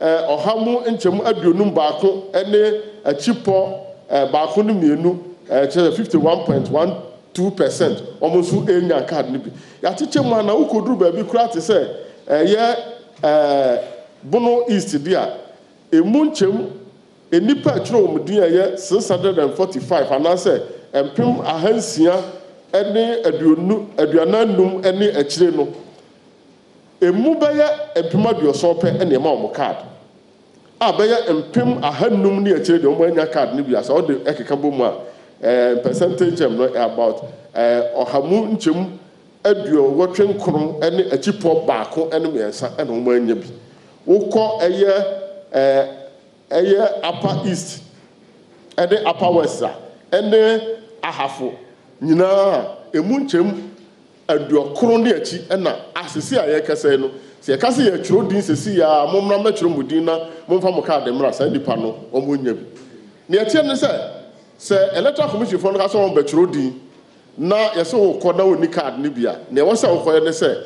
Speaker 1: ɔhamu nkyɛmu aduonum baako ɛne achipo baako no mienu 51.12% almost enya card no bi yɛakyekyɛ mu ana wokoduru baabi kura te sɛ ɛyɛ Bono East dia emu nkyɛmu enipa atwere wɔn din ɛyɛ 645 anaasɛ mpem ahansia ɛne aduananum ɛne akyire no emu bɛyɛ mpem aduoso pɛ ɛne ɛma wɔn card a bɛyɛ mpem ahanum ne akyire deɛ wɔn anya card no bi asa ɔde ɛkeka bɔ mu a percentage no about ɔhamu nkyɛmu aduowɔtwe nkron ɛne akyipɔ baako ɛne mmiɛnsa ɛna wɔn anya bi wokɔ ɛyɛ upper east ɛne upper west a ɛne ahafo nyinaa emu nkyɛmu aduokron ne akyi ɛna asisi a yɛkɛsɛ no sɛ yɛkasa yɛ tworo din sisi ya momra mɛtworo mu din na momfa mo card mmra saa nipa no wɔn nya bi ne yɛtie ne sɛ electoral commission fo no ka sɛ wɔn bɛtworo din na yɛsɛ wokɔ na wɔni card ne bia na ɛwɔ sɛ wokɔ ne sɛ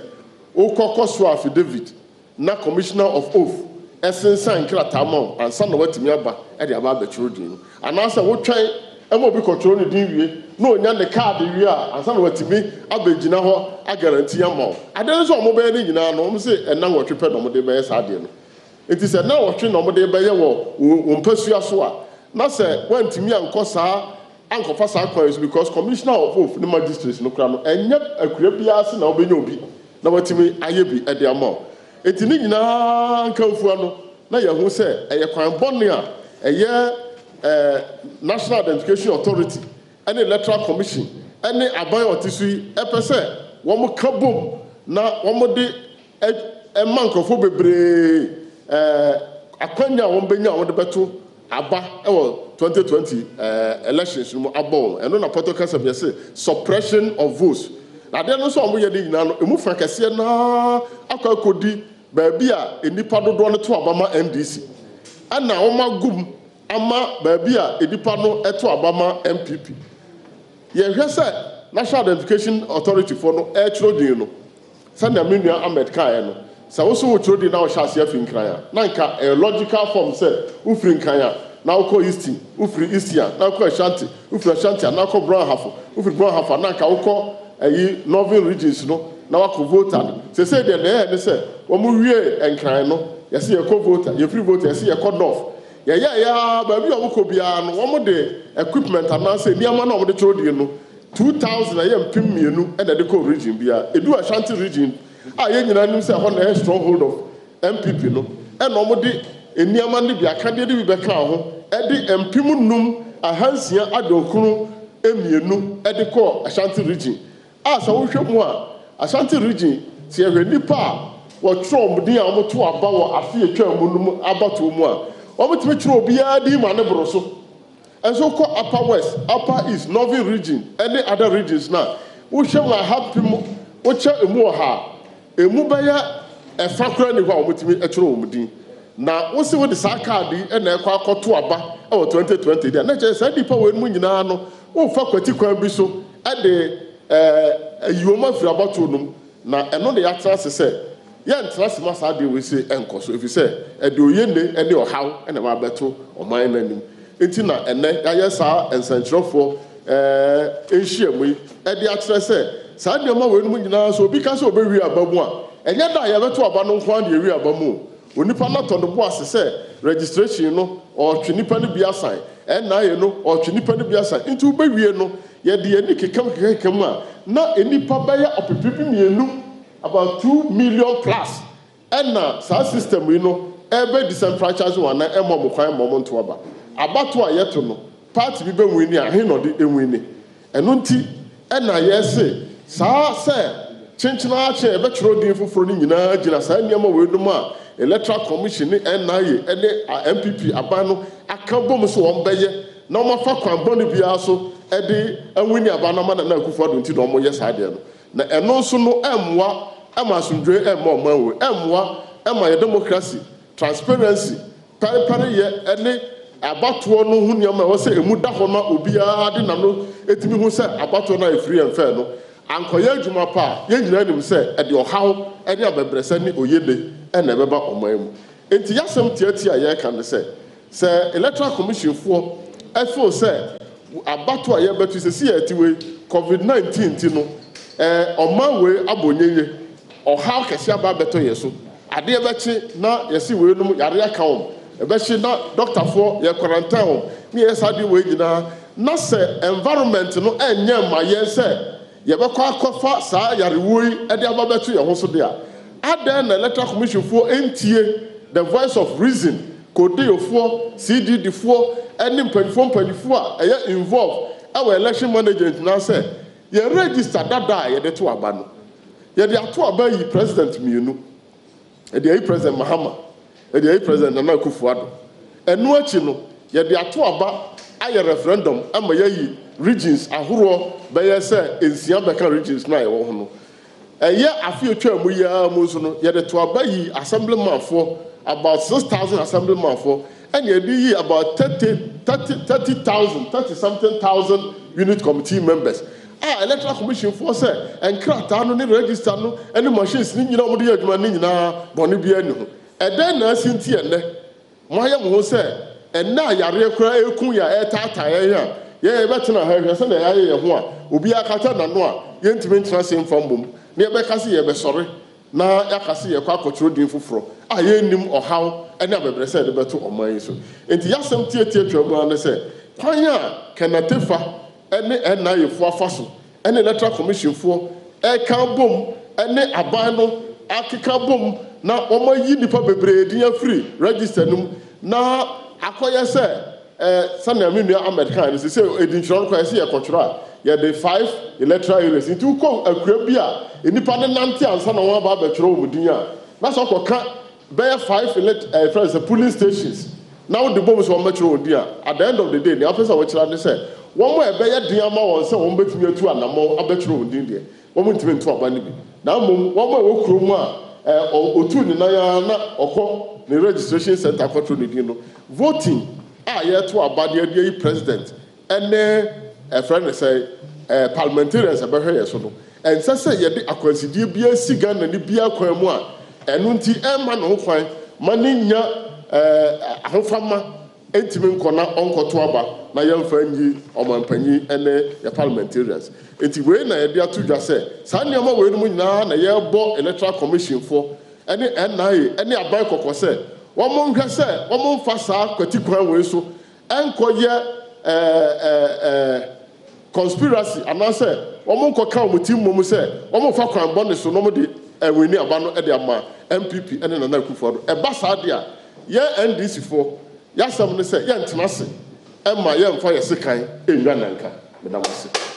Speaker 1: wokɔ so affidavit na commissioner of oath ɛsensan nkrataa ma wo ansa na watumi aba ɛde aba bɛtworo din anaasɛ wotwɛn ɛma obi kɔtworo ne din wie na onya ne card wie a ansa na watumi abɛgyina hɔ agaranti ama wo ade no sɛ ɔmo bɛyɛ ne nyinaa no ɔmo sɛ ɛna wɔtwe pɛ na ɔmo de bɛyɛ saa deɛ no enti sɛ na wɔtwe na ɔmo de bɛyɛ wɔ mpasua so a na sɛ wantumi ankɔ saa ankɔfa saa kwan so because commissioner of oath ne magistrates no kora no ɛnyɛ akura biara se na wobɛnya obi na watumi ayɛ bi ɛde ama wo eti ni nyina nkamfua no na ye hu se eye kwan bone a National Identification Authority and Electoral Commission and aban otisu yi epese wo mo kabom na wo mo de mankofo bebre akwanya wo benya wo de beto aba ewo 2020 elections no abon eno na protocol say yes suppression of votes na de no so mo ye de nyina no emu fa kese na akakodi ba bia enipa dodo no to abama NDC ana wo magum ama ba bia enipa no eto abama MPP ye hwe say National Identification Authority for no chiro din no sanda menua Ahmed Kaye no sa wo so wo chiro din na wo hya ase afin kran na nka a logical form say ufrin kan na wo ko Eastie ufri Eastia na wo ko Ashanti ufri Ashanti na wo ko Brown Hafo ufri Brown Hafo na nka wo ko ayi Northern regions no na wo ko voter say de na ne say wo mu wie enkran no yesi ye ko voter ye free voter yesi ye ko North ya ba bi wo ko bia no wo mo de equipment na say niam na wo de chiro din no 2000 I am pim mienu and the co region bia edu Ashanti region ye nyina nim say ho na stronghold of MPP no and no mo de eniama ne bia ka de bi beka ho e de empim num ahansia adokunu emienu e de ko Ashanti region so wo hwemu Ashanti region ti ehwe nipa wo trom din a mo to aba wo afi etwa mu num abato mu o mo timi tro bia di ma ne bro so. And so called Upper West, Upper East, Northern region, any other regions now. We shall have people, we shall move her. A mubaya, a factor, and what with me at home. Now, what's with the Sakadi and a quack to Abba or 2020? The nature said people when Munano, oh, faculty can be so at the Yuma Frabatunum. Now, and on the actress said, yeah, trust must have we say, Uncle. So if you say, a do yende, and your how, and a battle or mine and Intina and Ayasa and Centrofo Asian we at the actress said, Sanyama when so because of we are Bamua, and yet I have to abandon one year Bamu. When you pan out on the boss, say registration or Chinipani be assigned, and or Chinipani be assigned into baby yet the Enik come not any pabaya or people about 2 million plus. And now, our system we know, every disenfranchised one, and more moment to about. Abato ayeto no party bi be wini a he no de enwini eno nti na yese sa se chenchina ache be chiro din foforo ni nyina gina sa niam we dum a electoral commission ni NIA ene MPP abano aka bom so won beye na o mafa kwan bonu bia so e de enwini abano ma na Akufo-Addo nti do mo ye sa de no na eno so no emwa amasundwe emma o manwe emwa emma ye democracy transparency pare ye ene abato no hu niam wo se emu da ho na obia de na no etimi hu se abato na free and fair no ankoye adwuma pa ye nyina nim se e de ohaw e de abebrese ni oyede e na beba oman mu enti yasem tiatia ye kan se electoral commission fo e fo se abato ye betu se si atiwe COVID-19 ti no oman we abonyenye ohaw kese aba beto yeso ade e bechi na yesi we num yare aka wo ebeshi na doctor for ye quarantine me yesadi we nyina na se environment no enye ma ye se ye be kwa akofa sa yare woi e de ababetu ye ho so de adan na electoral commission for entie the voice of reason kode for CDD for any mpanifo a ye involve our election management na se ye register dada ye de to aba no ye de ato aba yi president mienu e de yi president Mahama the President NIA and Akufo-Addo. And no chino, yet the Atuaba, I referendum, and my regions, Ahuro, Bayasa, in Siambaka regions, now. A year a few term we are Musuno, yet the Tuabayi assemblyman for about 6,000 assemblyman for, and yet about 30,000 thousand unit committee members. Electoral commission for say, and Kratano register no, and the machines, you know, the Admanina, Bonibiano. And then I sent here, Maya Mose, and now Yare Kra Kuya, Tata, yeah, better not have your son, Ubia Katana Noa, Yentiment Transim from Boom, near Becassi, sorry, now Yakasi, a quackotro din for I ain't him or how, and never said about two of my issue. And the Yasam Theatre, and say, Panya, can I tefa, and now you for fossil, and electoral commission for a car boom, and a abano, Akika boom. na omo yi nipa bebre din free register num na akoye say sana me nua American say edinchron ko say yakotwro a the 5 electoral areas into ko akura bi a enipa ne nante ansa na won ba betwro wo din a na so koka be 5 friends polling stations now the bomb so metro wo din a at the end of the day the officer wo kira ne say won mo e be ye din ama won say won betumi atu anamo abetwro wo din de won mo ntimi ntu aba ne bi na mom won mo wo krom a otu ni na ya na okọ the registration center control the no voting ye to abade dey president ene friend say parliamentarians abehwe yeso no and say ye de akwansidie bia siga na ni bia kwan mu a enu nti ema no kwan maninya ahofama entimi nkona onkoto aba na yemfa nyi omampanyi ene ye parliamentarians enti we na ye de atodwa say sa niam we no nyina na ye bo electoral commission for ene NIA ene aban kokko say wọ́n hwɛ sɛ wọ́n mfa saa kwati kwan wei so ɛnkɔyɛ conspiracy anaasɛ wọ́n nkɔka wɔn ti mmom sɛ wọ́n mfa kwan bɔ ne so na wɔn de wini aba no de ama MPP ɛne Nana Akufo-Addo ɛba saa de a yɛ NDC fo yɛasɛm ne sɛ yɛntena ase ɛma yɛmfa yɛ sekan ɛnwa nanka medam ase.